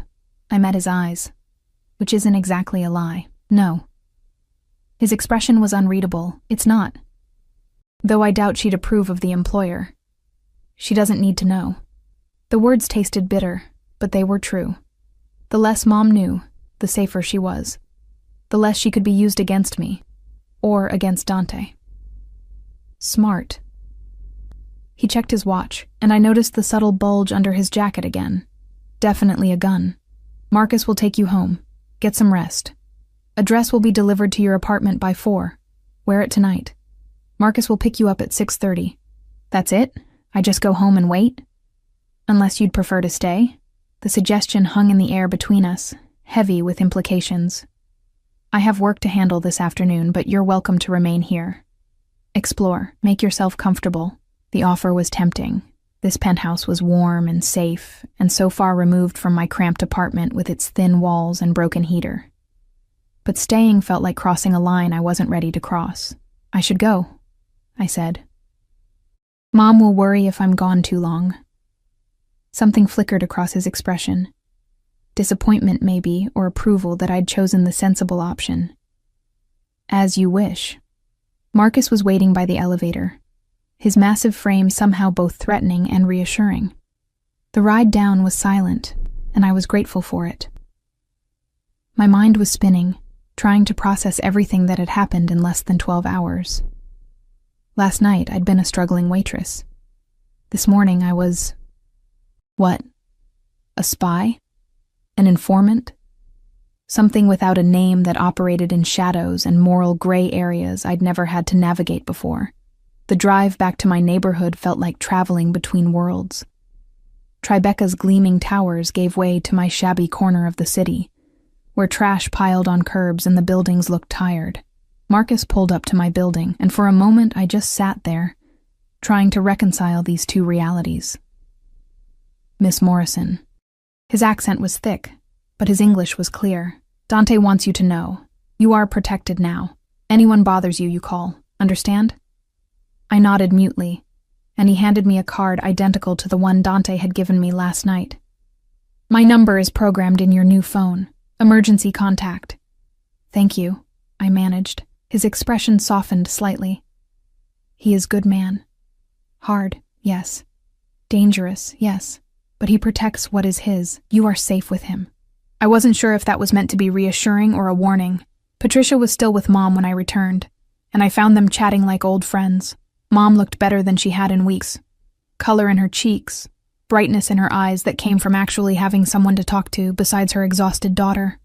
I met his eyes. Which isn't exactly a lie. No. His expression was unreadable. It's not. though I doubt she'd approve of the employer. She doesn't need to know. The words tasted bitter, but they were true. The less Mom knew, the safer she was. The less she could be used against me, or against Dante. Smart. He checked his watch, and I noticed the subtle bulge under his jacket again. Definitely a gun. Marcus will take you home. Get some rest. Address will be delivered to your apartment by 4. Wear it tonight. Marcus will pick you up at 6:30. That's it? I just go home and wait? Unless you'd prefer to stay? The suggestion hung in the air between us, heavy with implications. I have work to handle this afternoon, but you're welcome to remain here. Explore. Make yourself comfortable. The offer was tempting. This penthouse was warm and safe, and so far removed from my cramped apartment with its thin walls and broken heater. But staying felt like crossing a line I wasn't ready to cross. I should go, I said. Mom will worry if I'm gone too long. Something flickered across his expression. Disappointment, maybe, or approval that I'd chosen the sensible option. As you wish. Marcus was waiting by the elevator, his massive frame somehow both threatening and reassuring. The ride down was silent, and I was grateful for it. My mind was spinning, trying to process everything that had happened in less than 12 hours. Last night, I'd been a struggling waitress. This morning, I was... What? A spy? An informant? Something without a name that operated in shadows and moral gray areas I'd never had to navigate before. The drive back to my neighborhood felt like traveling between worlds. Tribeca's gleaming towers gave way to my shabby corner of the city, where trash piled on curbs and the buildings looked tired. Marcus pulled up to my building, and for a moment I just sat there, trying to reconcile these two realities. Miss Morrison. His accent was thick, but his English was clear. Dante wants you to know. You are protected now. Anyone bothers you, you call. Understand? I nodded mutely, and he handed me a card identical to the one Dante had given me last night. My number is programmed in your new phone. Emergency contact. Thank you, I managed. His expression softened slightly. He is good man. Hard, yes. Dangerous, yes. But he protects what is his. You are safe with him. I wasn't sure if that was meant to be reassuring or a warning. Patricia was still with Mom when I returned, and I found them chatting like old friends. Mom looked better than she had in weeks. Color in her cheeks, brightness in her eyes that came from actually having someone to talk to besides her exhausted daughter.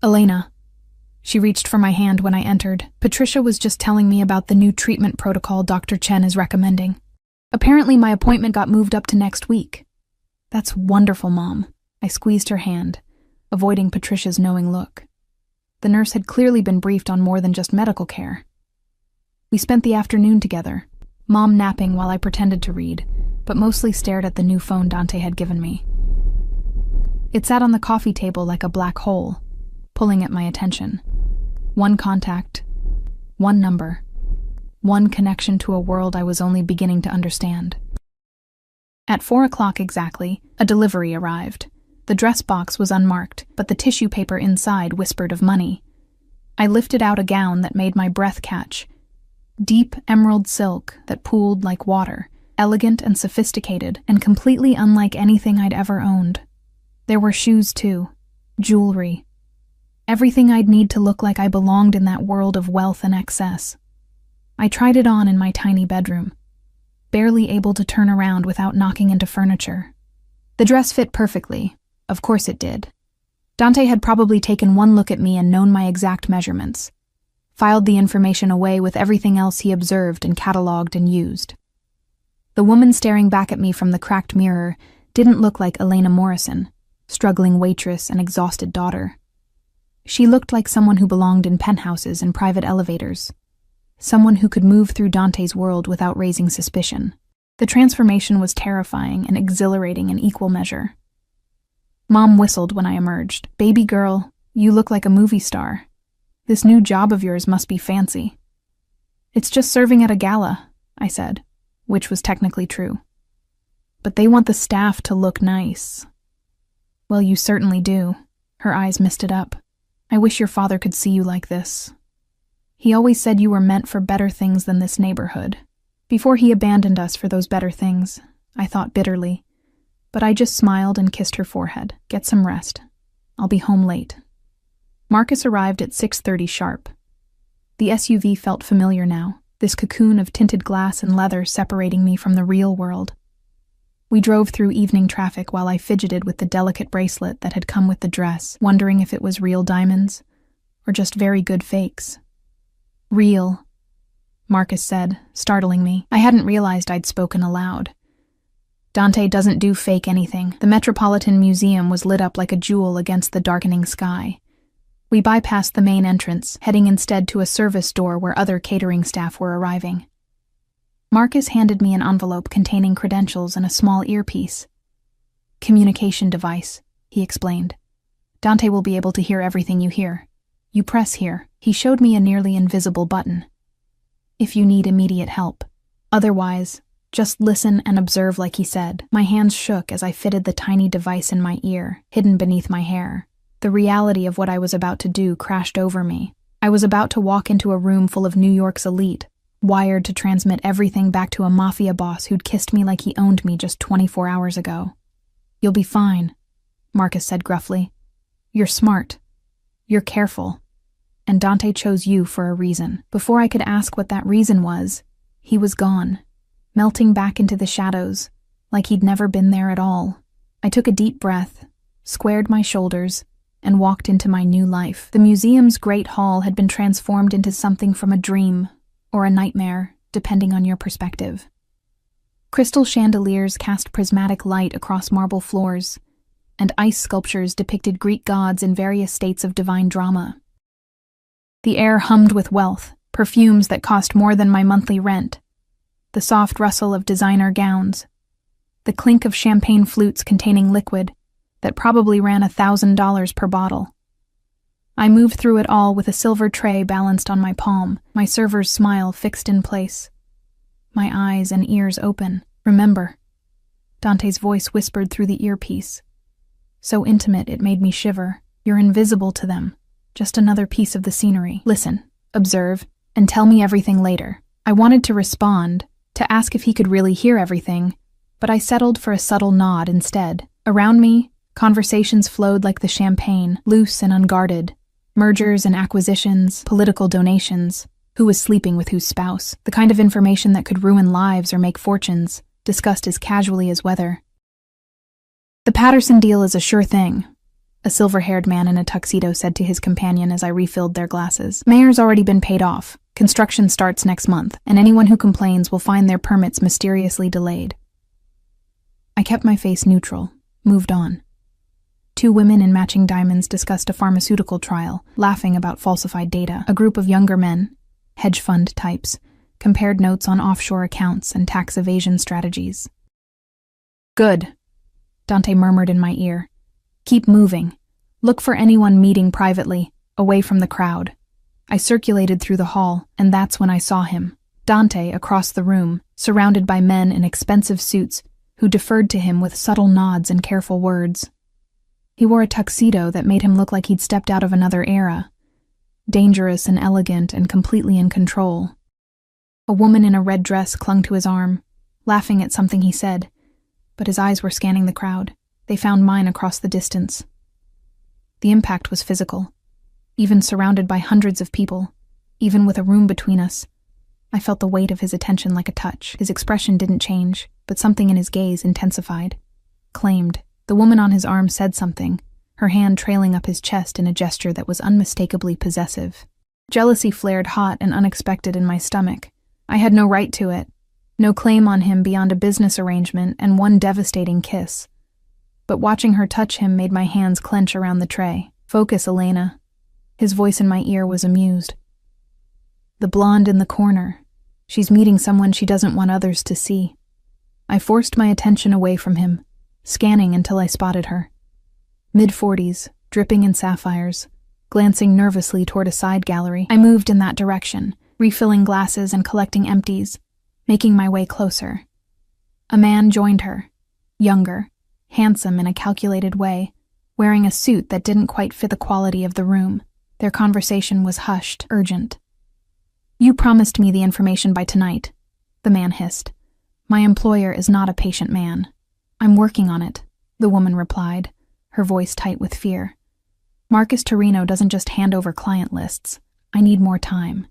Elena. She reached for my hand when I entered. Patricia was just telling me about the new treatment protocol Dr. Chen is recommending. Apparently my appointment got moved up to next week. That's wonderful, Mom. I squeezed her hand, avoiding Patricia's knowing look. The nurse had clearly been briefed on more than just medical care. We spent the afternoon together, Mom napping while I pretended to read, but mostly stared at the new phone Dante had given me. It sat on the coffee table like a black hole, pulling at my attention. One contact, one number, one connection to a world I was only beginning to understand. At 4 o'clock exactly, a delivery arrived. The dress box was unmarked, but the tissue paper inside whispered of money. I lifted out a gown that made my breath catch. Deep emerald silk that pooled like water, elegant and sophisticated, and completely unlike anything I'd ever owned. There were shoes too, jewelry. Everything I'd need to look like I belonged in that world of wealth and excess. I tried it on in my tiny bedroom, barely able to turn around without knocking into furniture. The dress fit perfectly. Of course it did. Dante had probably taken one look at me and known my exact measurements, filed the information away with everything else he observed and cataloged and used. The woman staring back at me from the cracked mirror didn't look like Elena Morrison, struggling waitress and exhausted daughter. She looked like someone who belonged in penthouses and private elevators, someone who could move through Dante's world without raising suspicion. The transformation was terrifying and exhilarating in equal measure. Mom whistled when I emerged. Baby girl, you look like a movie star. This new job of yours must be fancy. It's just serving at a gala, I said, which was technically true. But they want the staff to look nice. Well, you certainly do. Her eyes misted up. I wish your father could see you like this. He always said you were meant for better things than this neighborhood. Before he abandoned us for those better things, I thought bitterly. But I just smiled and kissed her forehead. Get some rest. I'll be home late. Marcus arrived at 6:30 sharp. The SUV felt familiar now, this cocoon of tinted glass and leather separating me from the real world. We drove through evening traffic while I fidgeted with the delicate bracelet that had come with the dress, wondering if it was real diamonds or just very good fakes. Real, Marcus said, startling me. I hadn't realized I'd spoken aloud. Dante doesn't do fake anything. The Metropolitan Museum was lit up like a jewel against the darkening sky. We bypassed the main entrance, heading instead to a service door where other catering staff were arriving. Marcus handed me an envelope containing credentials and a small earpiece. Communication device, he explained. Dante will be able to hear everything you hear. You press here. He showed me a nearly invisible button. If you need immediate help. Otherwise, just listen and observe like he said. My hands shook as I fitted the tiny device in my ear, hidden beneath my hair. The reality of what I was about to do crashed over me. I was about to walk into a room full of New York's elite, wired to transmit everything back to a Mafia boss who'd kissed me like he owned me just 24 hours ago. You'll be fine, Marcus said gruffly. You're smart. You're careful. And Dante chose you for a reason. Before I could ask what that reason was, he was gone, melting back into the shadows, like he'd never been there at all. I took a deep breath, squared my shoulders, and walked into my new life. The museum's great hall had been transformed into something from a dream or a nightmare, depending on your perspective. Crystal chandeliers cast prismatic light across marble floors, and ice sculptures depicted Greek gods in various states of divine drama. The air hummed with wealth, perfumes that cost more than my monthly rent, the soft rustle of designer gowns, the clink of champagne flutes containing liquid that probably ran $1,000 per bottle. I moved through it all with a silver tray balanced on my palm, my server's smile fixed in place, my eyes and ears open. Remember, Dante's voice whispered through the earpiece. So intimate it made me shiver. You're invisible to them, just another piece of the scenery. Listen, observe, and tell me everything later. I wanted to respond, to ask if he could really hear everything, but I settled for a subtle nod instead. Around me, conversations flowed like the champagne, loose and unguarded. Mergers and acquisitions, political donations, who was sleeping with whose spouse, the kind of information that could ruin lives or make fortunes, discussed as casually as weather. The Patterson deal is a sure thing, a silver-haired man in a tuxedo said to his companion as I refilled their glasses. Mayor's already been paid off. Construction starts next month, and anyone who complains will find their permits mysteriously delayed. I kept my face neutral, moved on. Two women in matching diamonds discussed a pharmaceutical trial, laughing about falsified data. A group of younger men, hedge fund types, compared notes on offshore accounts and tax evasion strategies. Good, Dante murmured in my ear. Keep moving. Look for anyone meeting privately, away from the crowd. I circulated through the hall, and that's when I saw him. Dante across the room, surrounded by men in expensive suits who deferred to him with subtle nods and careful words. He wore a tuxedo that made him look like he'd stepped out of another era, dangerous and elegant and completely in control. A woman in a red dress clung to his arm, laughing at something he said, but his eyes were scanning the crowd. They found mine across the distance. The impact was physical. Even surrounded by hundreds of people, even with a room between us, I felt the weight of his attention like a touch. His expression didn't change, but something in his gaze intensified. Claimed. The woman on his arm said something, her hand trailing up his chest in a gesture that was unmistakably possessive. Jealousy flared hot and unexpected in my stomach. I had no right to it, no claim on him beyond a business arrangement and one devastating kiss. But watching her touch him made my hands clench around the tray. Focus, Elena. His voice in my ear was amused. The blonde in the corner. She's meeting someone she doesn't want others to see. I forced my attention away from him, scanning until I spotted her. Mid-40s, dripping in sapphires, glancing nervously toward a side gallery. I moved in that direction, refilling glasses and collecting empties, making my way closer. A man joined her, younger, handsome in a calculated way, wearing a suit that didn't quite fit the quality of the room. Their conversation was hushed, urgent. You promised me the information by tonight. The the man hissed. My employer is not a patient man. I'm working on it, the woman replied, her voice tight with fear. Marcus Torino doesn't just hand over client lists. I need more time.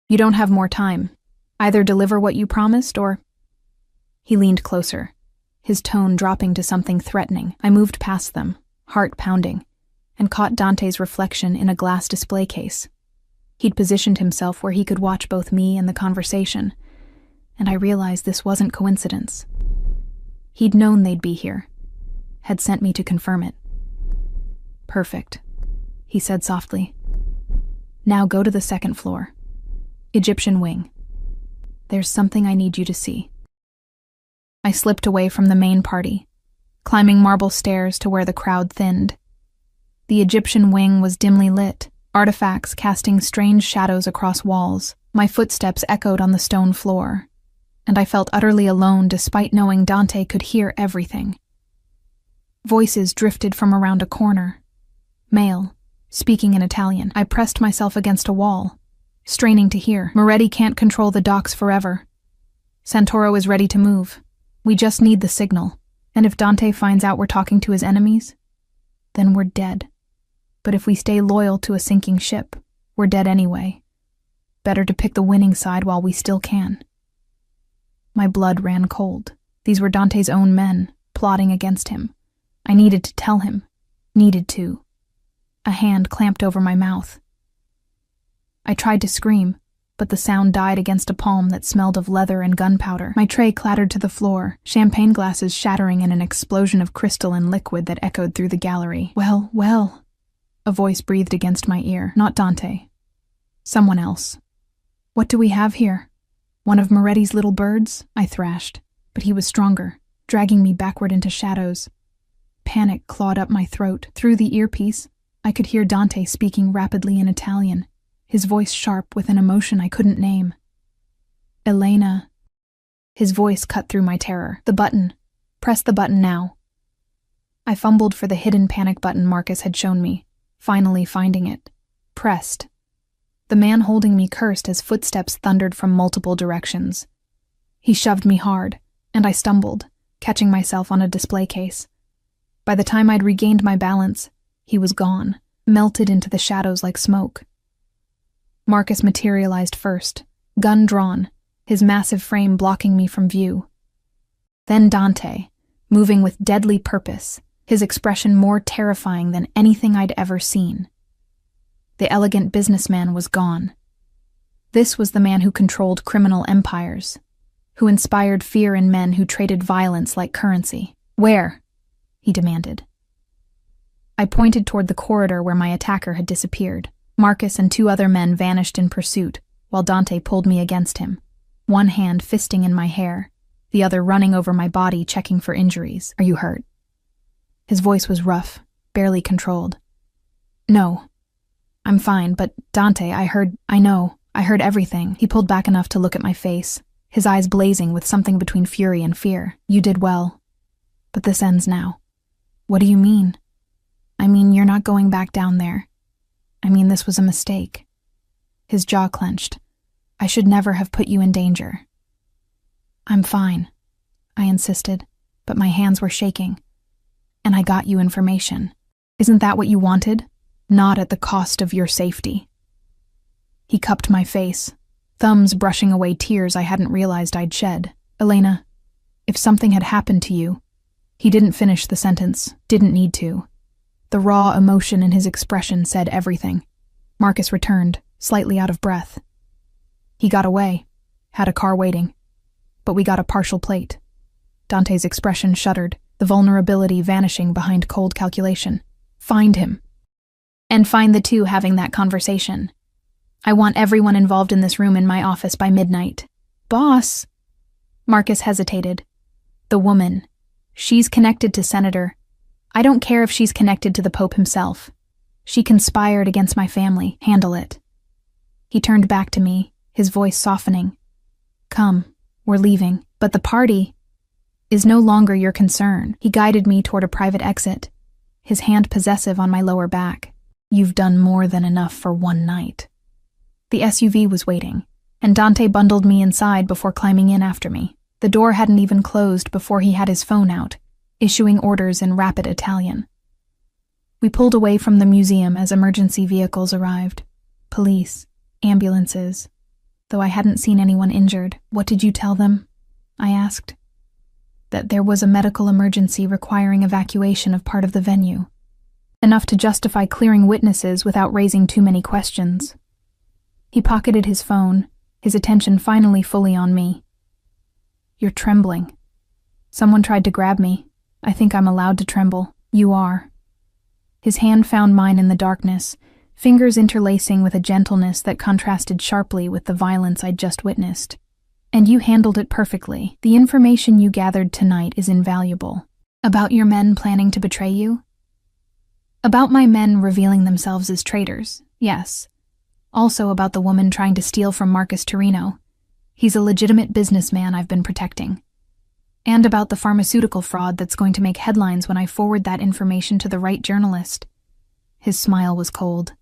You don't have more time. Either deliver what you promised or... He leaned closer, his tone dropping to something threatening. I moved past them, heart pounding, and caught Dante's reflection in a glass display case. He'd positioned himself where he could watch both me and the conversation, and I realized this wasn't coincidence. He'd known they'd be here, had sent me to confirm it. Perfect, he said softly. Now go to the second floor. Egyptian wing. There's something I need you to see. I slipped away from the main party, climbing marble stairs to where the crowd thinned. The Egyptian wing was dimly lit, artifacts casting strange shadows across walls. My footsteps echoed on the stone floor, and I felt utterly alone despite knowing Dante could hear everything. Voices drifted from around a corner. Male, speaking in Italian. I pressed myself against a wall, straining to hear. Moretti can't control the docks forever. Santoro is ready to move. We just need the signal. And if Dante finds out we're talking to his enemies, then we're dead. But if we stay loyal to a sinking ship, we're dead anyway. Better to pick the winning side while we still can. My blood ran cold. These were Dante's own men, plotting against him. I needed to tell him. Needed to. A hand clamped over my mouth. I tried to scream, but the sound died against a palm that smelled of leather and gunpowder. My tray clattered to the floor, champagne glasses shattering in an explosion of crystal and liquid that echoed through the gallery. Well, well, a voice breathed against my ear. Not Dante. Someone else. What do we have here? One of Moretti's little birds? I thrashed, but he was stronger, dragging me backward into shadows. Panic clawed up my throat. Through the earpiece, I could hear Dante speaking rapidly in Italian, his voice sharp with an emotion I couldn't name. Elena. His voice cut through my terror. The button. Press the button now. I fumbled for the hidden panic button Marcus had shown me, finally finding it. Pressed. The man holding me cursed as footsteps thundered from multiple directions. He shoved me hard, and I stumbled, catching myself on a display case. By the time I'd regained my balance, he was gone, melted into the shadows like smoke. Marcus materialized first, gun drawn, his massive frame blocking me from view. Then Dante, moving with deadly purpose, his expression more terrifying than anything I'd ever seen. The elegant businessman was gone. This was the man who controlled criminal empires, who inspired fear in men who traded violence like currency. Where? He demanded. I pointed toward the corridor where my attacker had disappeared. Marcus and two other men vanished in pursuit, while Dante pulled me against him, one hand fisting in my hair, the other running over my body checking for injuries. Are you hurt? His voice was rough, barely controlled. No. I'm fine, but Dante, I heard everything. He pulled back enough to look at my face, his eyes blazing with something between fury and fear. You did well. But this ends now. What do you mean? I mean, you're not going back down there. I mean, this was a mistake. His jaw clenched. I should never have put you in danger. I'm fine, I insisted, but my hands were shaking. And I got you information. Isn't that what you wanted? Not at the cost of your safety. He cupped my face, thumbs brushing away tears I hadn't realized I'd shed. Elena, if something had happened to you... He didn't finish the sentence, didn't need to. The raw emotion in his expression said everything. Marcus returned, slightly out of breath. He got away, had a car waiting. But we got a partial plate. Dante's expression shuddered, the vulnerability vanishing behind cold calculation. Find him. And find the two having that conversation. I want everyone involved in this room in my office by midnight. Boss? Marcus hesitated. The woman. She's connected to Senator. I don't care if she's connected to the Pope himself. She conspired against my family. Handle it. He turned back to me, his voice softening. Come, we're leaving. But the party is no longer your concern. He guided me toward a private exit, his hand possessive on my lower back. You've done more than enough for one night. The SUV was waiting, and Dante bundled me inside before climbing in after me. The door hadn't even closed before he had his phone out, issuing orders in rapid Italian. We pulled away from the museum as emergency vehicles arrived. Police, ambulances. Though I hadn't seen anyone injured. What did you tell them? I asked. That there was a medical emergency requiring evacuation of part of the venue. Enough to justify clearing witnesses without raising too many questions. He pocketed his phone, his attention finally fully on me. You're trembling. Someone tried to grab me. I think I'm allowed to tremble. You are. His hand found mine in the darkness, fingers interlacing with a gentleness that contrasted sharply with the violence I'd just witnessed. And you handled it perfectly. The information you gathered tonight is invaluable. About your men planning to betray you? About my men revealing themselves as traitors, yes. Also about the woman trying to steal from Marcus Torino. He's a legitimate businessman I've been protecting. And about the pharmaceutical fraud that's going to make headlines when I forward that information to the right journalist. His smile was cold.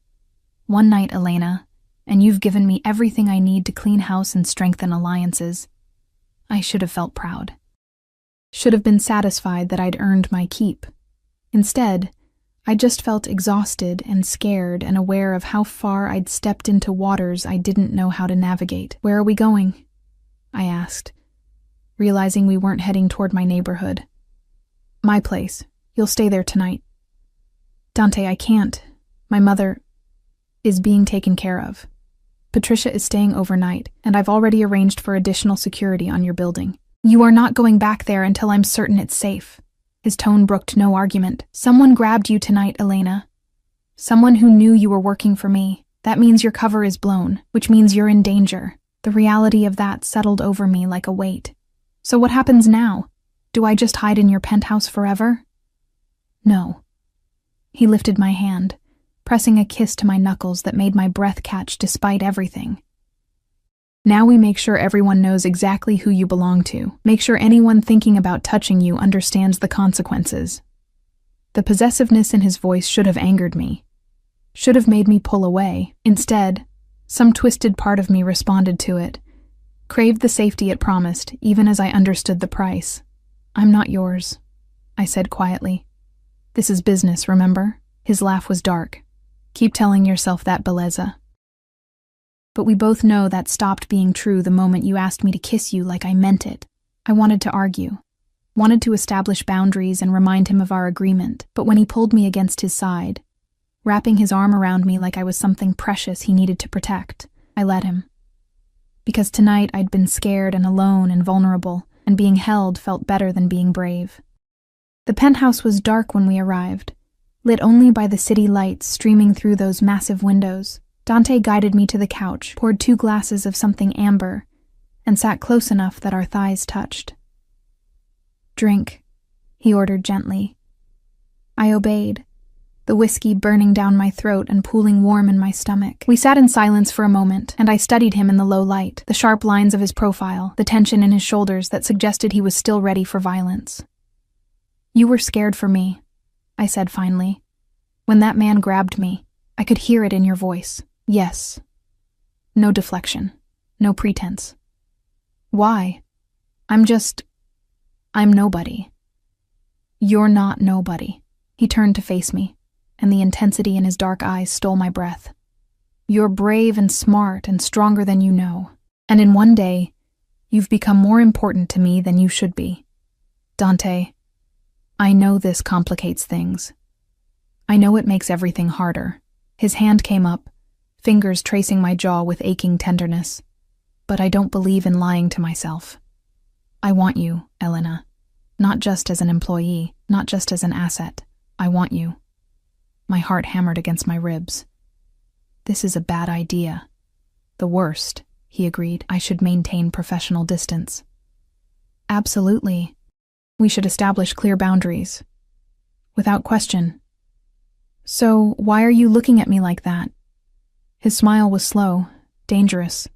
One night, Elena, and you've given me everything I need to clean house and strengthen alliances. I should have felt proud. Should have been satisfied that I'd earned my keep. Instead, I just felt exhausted and scared and aware of how far I'd stepped into waters I didn't know how to navigate. Where are we going? I asked, realizing we weren't heading toward my neighborhood. My place. You'll stay there tonight. Dante, I can't. My mother is being taken care of. Patricia is staying overnight, and I've already arranged for additional security on your building. You are not going back there until I'm certain it's safe. His tone brooked no argument. Someone grabbed you tonight, Elena. Someone who knew you were working for me. That means your cover is blown, which means you're in danger. The reality of that settled over me like a weight. So what happens now? Do I just hide in your penthouse forever? No. He lifted my hand, pressing a kiss to my knuckles that made my breath catch despite everything. Now we make sure everyone knows exactly who you belong to. Make sure anyone thinking about touching you understands the consequences. The possessiveness in his voice should have angered me. Should have made me pull away. Instead, some twisted part of me responded to it, craved the safety it promised, even as I understood the price. I'm not yours, I said quietly. This is business, remember? His laugh was dark. Keep telling yourself that, Beleza. But we both know that stopped being true the moment you asked me to kiss you like I meant it. I wanted to argue, wanted to establish boundaries and remind him of our agreement, but when he pulled me against his side, wrapping his arm around me like I was something precious he needed to protect, I let him. Because tonight I'd been scared and alone and vulnerable, and being held felt better than being brave. The penthouse was dark when we arrived, lit only by the city lights streaming through those massive windows. Dante guided me to the couch, poured 2 glasses of something amber, and sat close enough that our thighs touched. Drink, he ordered gently. I obeyed, the whiskey burning down my throat and pooling warm in my stomach. We sat in silence for a moment, and I studied him in the low light, the sharp lines of his profile, the tension in his shoulders that suggested he was still ready for violence. You were scared for me, I said finally. When that man grabbed me, I could hear it in your voice. Yes. No deflection. No pretense. Why? I'm nobody. You're not nobody. He turned to face me, and the intensity in his dark eyes stole my breath. You're brave and smart and stronger than you know, and in one day, you've become more important to me than you should be. Dante, I know this complicates things. I know it makes everything harder. His hand came up, fingers tracing my jaw with aching tenderness. But I don't believe in lying to myself. I want you, Elena. Not just as an employee, not just as an asset. I want you. My heart hammered against my ribs. This is a bad idea. The worst, he agreed. I should maintain professional distance. Absolutely. We should establish clear boundaries. Without question. So, why are you looking at me like that? His smile was slow, dangerous.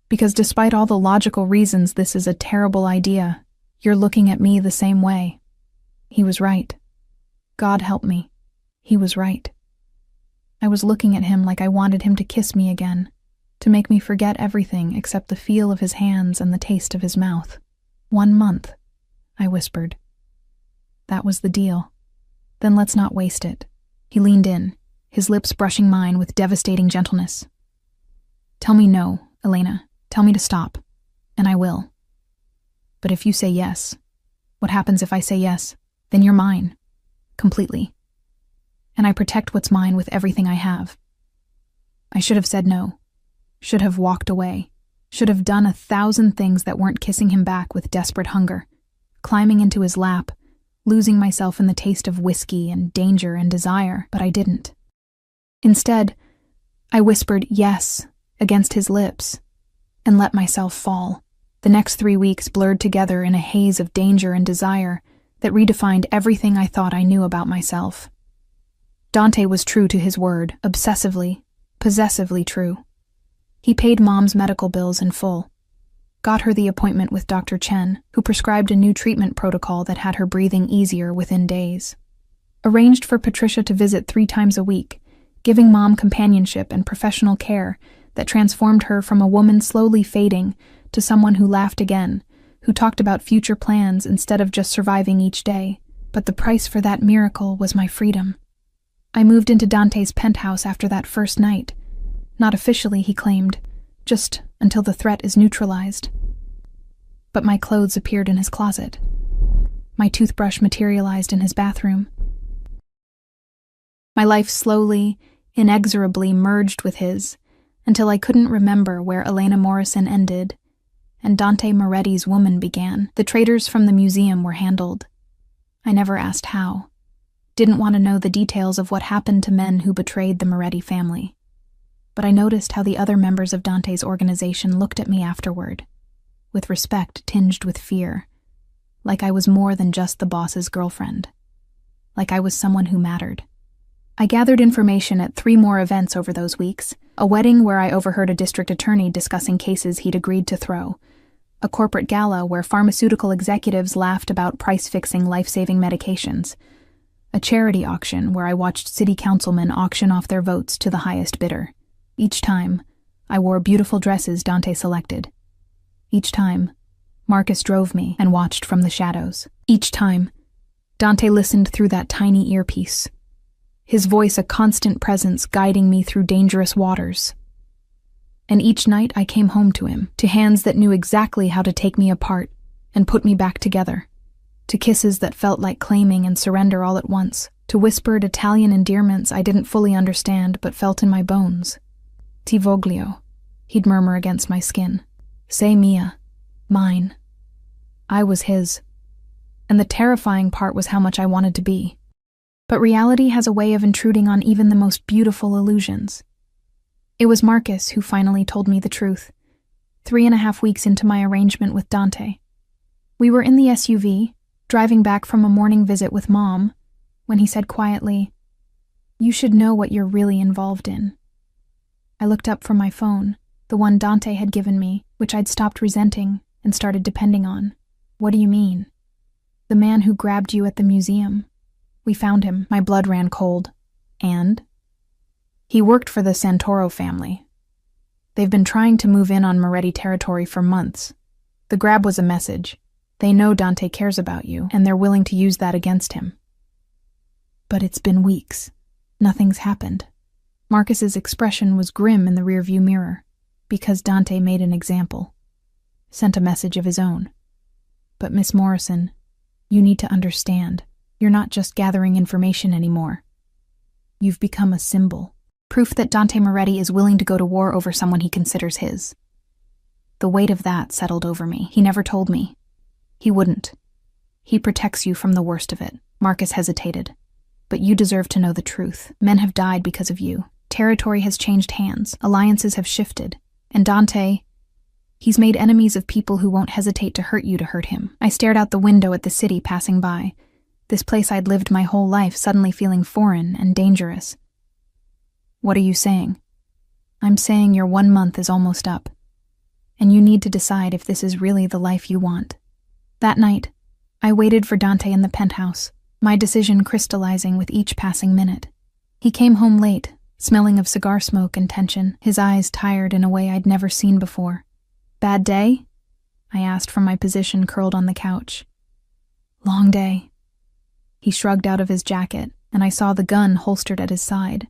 Because despite all the logical reasons this is a terrible idea, you're looking at me the same way. He was right. God help me. He was right. I was looking at him like I wanted him to kiss me again, to make me forget everything except the feel of his hands and the taste of his mouth. 1 month, I whispered. That was the deal. Then let's not waste it. He leaned in, his lips brushing mine with devastating gentleness. Tell me no, Elena. Tell me to stop, and I will. But if you say yes, what happens if I say yes? Then you're mine. Completely. And I protect what's mine with everything I have. I should have said no. Should have walked away. Should have done 1,000 things that weren't kissing him back with desperate hunger, climbing into his lap, losing myself in the taste of whiskey and danger and desire, but I didn't. Instead, I whispered yes against his lips and let myself fall. The next 3 weeks blurred together in a haze of danger and desire that redefined everything I thought I knew about myself. Dante was true to his word, obsessively, possessively true. He paid Mom's medical bills in full, got her the appointment with Dr. Chen, who prescribed a new treatment protocol that had her breathing easier within days. Arranged for Patricia to visit 3 times a week, giving Mom companionship and professional care that transformed her from a woman slowly fading to someone who laughed again, who talked about future plans instead of just surviving each day. But the price for that miracle was my freedom. I moved into Dante's penthouse after that first night. Not officially, he claimed, just until the threat is neutralized. But my clothes appeared in his closet. My toothbrush materialized in his bathroom. My life slowly, inexorably merged with his, until I couldn't remember where Elena Morrison ended and Dante Moretti's woman began. The traders from the museum were handled. I never asked how. Didn't want to know the details of what happened to men who betrayed the Moretti family. But I noticed how the other members of Dante's organization looked at me afterward, with respect tinged with fear, like I was more than just the boss's girlfriend, like I was someone who mattered. I gathered information at 3 more events over those weeks: a wedding where I overheard a district attorney discussing cases he'd agreed to throw, a corporate gala where pharmaceutical executives laughed about price-fixing life-saving medications, a charity auction where I watched city councilmen auction off their votes to the highest bidder. Each time, I wore beautiful dresses Dante selected. Each time, Marcus drove me and watched from the shadows. Each time, Dante listened through that tiny earpiece, his voice a constant presence guiding me through dangerous waters. And each night I came home to him, to hands that knew exactly how to take me apart and put me back together, to kisses that felt like claiming and surrender all at once, to whispered Italian endearments I didn't fully understand but felt in my bones. Ti voglio, he'd murmur against my skin. Sei mia, mine. I was his. And the terrifying part was how much I wanted to be. But reality has a way of intruding on even the most beautiful illusions. It was Marcus who finally told me the truth, 3.5 weeks into my arrangement with Dante. We were in the SUV, driving back from a morning visit with Mom, when he said quietly, "You should know what you're really involved in." I looked up from my phone, the one Dante had given me, which I'd stopped resenting and started depending on. "What do you mean?" "The man who grabbed you at the museum. We found him." My blood ran cold. "And?" "He worked for the Santoro family. They've been trying to move in on Moretti territory for months. The grab was a message. They know Dante cares about you, and they're willing to use that against him." "But it's been weeks. Nothing's happened." Marcus's expression was grim in the rearview mirror, because Dante made an example, sent a message of his own. "But Miss Morrison, you need to understand. You're not just gathering information anymore. You've become a symbol. Proof that Dante Moretti is willing to go to war over someone he considers his." The weight of that settled over me. He never told me. He wouldn't. "He protects you from the worst of it." Marcus hesitated. "But you deserve to know the truth. Men have died because of you. Territory has changed hands. Alliances have shifted. And Dante, he's made enemies of people who won't hesitate to hurt you to hurt him." I stared out the window at the city passing by, this place I'd lived my whole life suddenly feeling foreign and dangerous. "What are you saying?" "I'm saying your 1 month is almost up, and you need to decide if this is really the life you want." That night, I waited for Dante in the penthouse, my decision crystallizing with each passing minute. He came home late, smelling of cigar smoke and tension, his eyes tired in a way I'd never seen before. "Bad day?" I asked from my position curled on the couch. "Long day." He shrugged out of his jacket, and I saw the gun holstered at his side,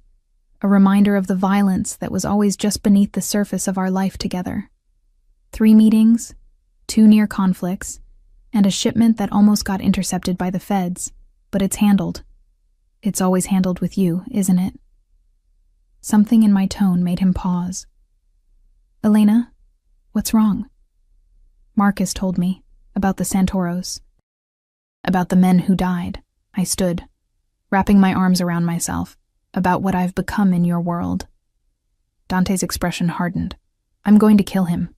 a reminder of the violence that was always just beneath the surface of our life together. 3 meetings, 2 near conflicts, and a shipment that almost got intercepted by the feds, but it's handled. It's always handled with you, isn't it? Something in my tone made him pause. "Elena, what's wrong?" "Marcus told me about the Santoros, about the men who died." I stood, wrapping my arms around myself, "about what I've become in your world." Dante's expression hardened. "I'm going to kill him."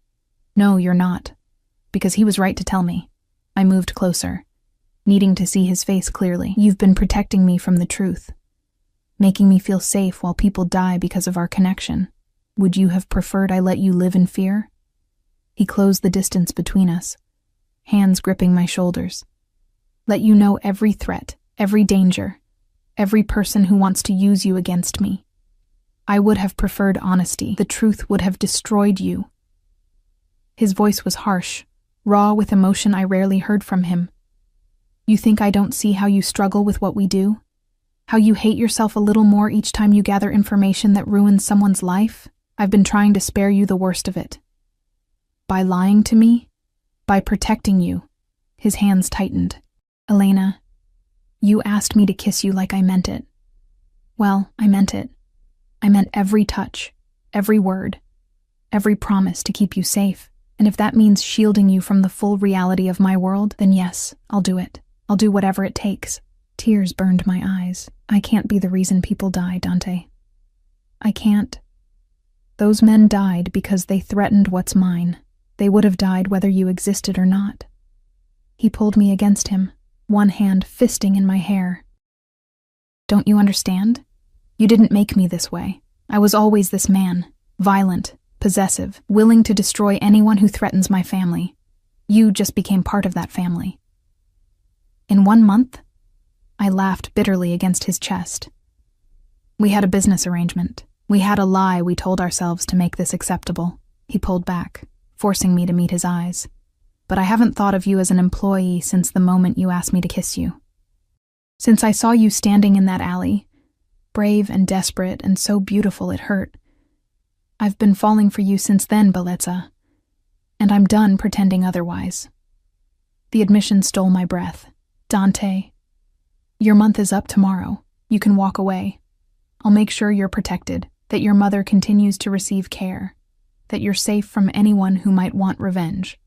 "No, you're not," because he was right to tell me. I moved closer, needing to see his face clearly. "You've been protecting me from the truth, making me feel safe while people die because of our connection. Would you have preferred I let you live in fear?" He closed the distance between us, hands gripping my shoulders. "Let you know every threat, every danger, every person who wants to use you against me. I would have preferred honesty. The truth would have destroyed you." His voice was harsh, raw with emotion I rarely heard from him. "You think I don't see how you struggle with what we do? How you hate yourself a little more each time you gather information that ruins someone's life? I've been trying to spare you the worst of it. By lying to me? By protecting you." His hands tightened. "Elena, you asked me to kiss you like I meant it. Well, I meant it. I meant every touch, every word, every promise to keep you safe. And if that means shielding you from the full reality of my world, then yes, I'll do it. I'll do whatever it takes." Tears burned my eyes. "I can't be the reason people die, Dante. I can't. Those men died because they threatened what's mine. They would have died whether you existed or not." He pulled me against him, one hand fisting in my hair. "Don't you understand? You didn't make me this way. I was always this man, violent, possessive, willing to destroy anyone who threatens my family. You just became part of that family." "In 1 month?" I laughed bitterly against his chest. "We had a business arrangement. We had a lie we told ourselves to make this acceptable." He pulled back, forcing me to meet his eyes. "But I haven't thought of you as an employee since the moment you asked me to kiss you. Since I saw you standing in that alley, brave and desperate and so beautiful it hurt. I've been falling for you since then, Bellezza, and I'm done pretending otherwise." The admission stole my breath. "Dante, your month is up tomorrow. You can walk away. I'll make sure you're protected, that your mother continues to receive care, that you're safe from anyone who might want revenge.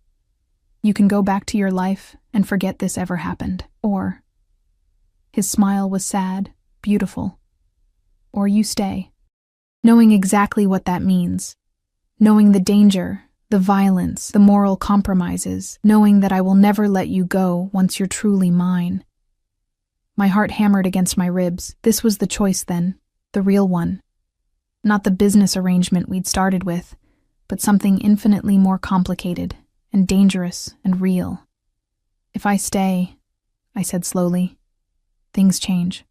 You can go back to your life and forget this ever happened. Or," his smile was sad, beautiful, "or you stay." Knowing exactly what that means, knowing the danger, the violence, the moral compromises, knowing that I will never let you go once you're truly mine. My heart hammered against my ribs. This was the choice then, the real one. Not the business arrangement we'd started with, but something infinitely more complicated and dangerous and real. "If I stay," I said slowly, "things change.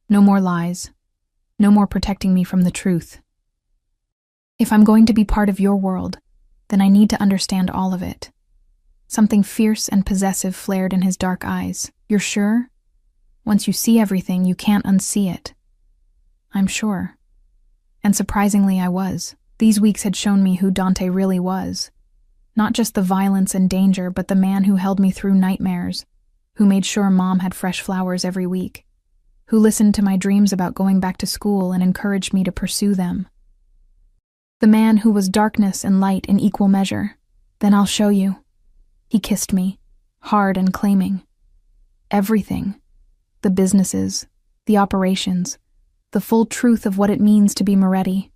No more lies. No more protecting me from the truth. If I'm going to be part of your world, then I need to understand all of it." Something fierce and possessive flared in his dark eyes. "You're sure? Once you see everything, you can't unsee it." "I'm sure." And surprisingly, I was. These weeks had shown me who Dante really was. Not just the violence and danger, but the man who held me through nightmares, who made sure Mom had fresh flowers every week, who listened to my dreams about going back to school and encouraged me to pursue them. The man who was darkness and light in equal measure. "Then I'll show you." He kissed me, hard and claiming. Everything. The businesses, the operations, the full truth of what it means to be Moretti.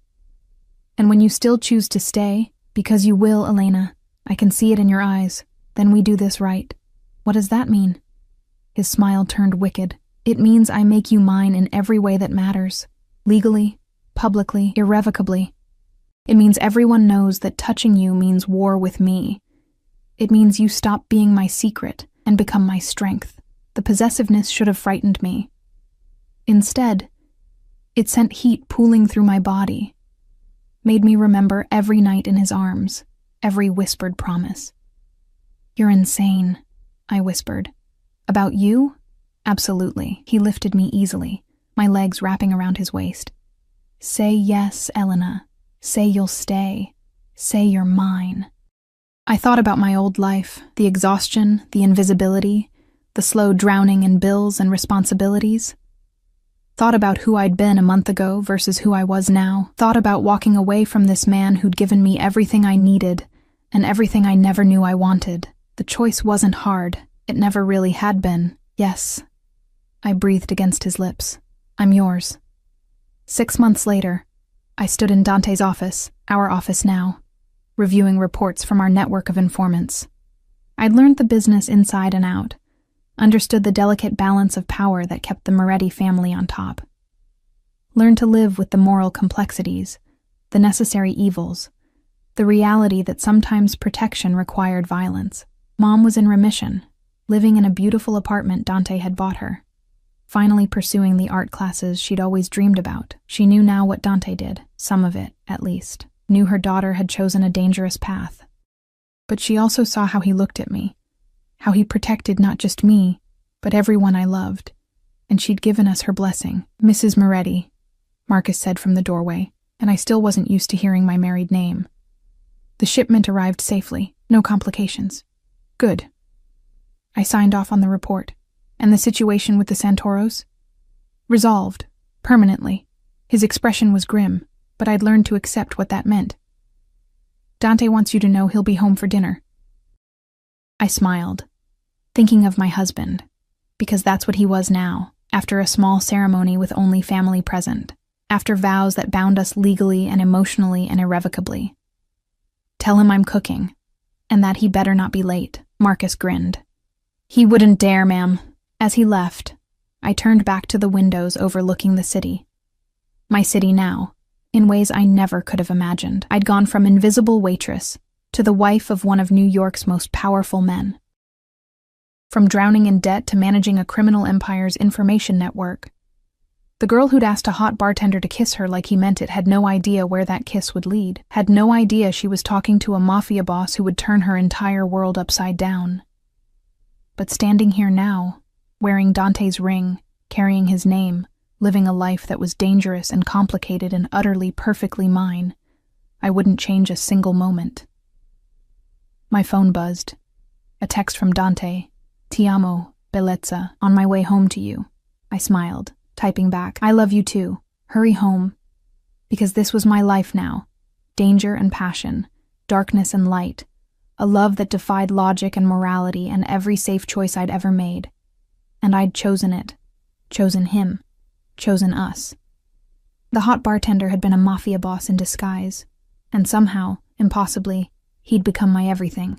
"And when you still choose to stay, because you will, Elena, I can see it in your eyes, then we do this right." "What does that mean?" His smile turned wicked. "It means I make you mine in every way that matters. Legally, publicly, irrevocably. It means everyone knows that touching you means war with me. It means you stop being my secret and become my strength. The possessiveness should have frightened me. Instead, It sent heat pooling through my body, made me remember every night in his arms, every whispered promise. "You're insane," I whispered. "About you? Absolutely." He lifted me easily, my legs wrapping around his waist. "Say yes, Elena. Say you'll stay. Say you're mine." I thought about my old life, the exhaustion, the invisibility, the slow drowning in bills and responsibilities. Thought about who I'd been a month ago versus who I was now. Thought about walking away from this man who'd given me everything I needed and everything I never knew I wanted. The choice wasn't hard. It never really had been. "Yes." I breathed against his lips. "I'm yours." 6 months later, I stood in Dante's office, our office now, reviewing reports from our network of informants. I'd learned the business inside and out, understood the delicate balance of power that kept the Moretti family on top. Learned to live with the moral complexities, the necessary evils, the reality that sometimes protection required violence. Mom was in remission, living in a beautiful apartment Dante had bought her, finally pursuing the art classes she'd always dreamed about. She knew now what Dante did, some of it, at least. Knew her daughter had chosen a dangerous path. But she also saw how he looked at me, how he protected not just me, but everyone I loved, and she'd given us her blessing. "Mrs. Moretti," Marcus said from the doorway, and I still wasn't used to hearing my married name. "The shipment arrived safely, no complications." "Good." I signed off on the report. "And the situation with the Santoros?" "Resolved, permanently." His expression was grim, but I'd learned to accept what that meant. "Dante wants you to know he'll be home for dinner." I smiled, thinking of my husband, because that's what he was now, after a small ceremony with only family present, after vows that bound us legally and emotionally and irrevocably. "Tell him I'm cooking, and that he better not be late," Marcus grinned. "He wouldn't dare, ma'am." As he left, I turned back to the windows overlooking the city. My city now, in ways I never could have imagined. I'd gone from invisible waitress to the wife of one of New York's most powerful men. From drowning in debt to managing a criminal empire's information network. The girl who'd asked a hot bartender to kiss her like he meant it had no idea where that kiss would lead, had no idea she was talking to a mafia boss who would turn her entire world upside down. But standing here now, wearing Dante's ring, carrying his name, living a life that was dangerous and complicated and utterly perfectly mine, I wouldn't change a single moment. My phone buzzed. A text from Dante. "Ti amo, bellezza, on my way home to you." I smiled, typing back, "I love you too. Hurry home." Because this was my life now. Danger and passion, darkness and light, a love that defied logic and morality and every safe choice I'd ever made. And I'd chosen it, chosen him, chosen us. The hot bartender had been a mafia boss in disguise, and somehow, impossibly, he'd become my everything.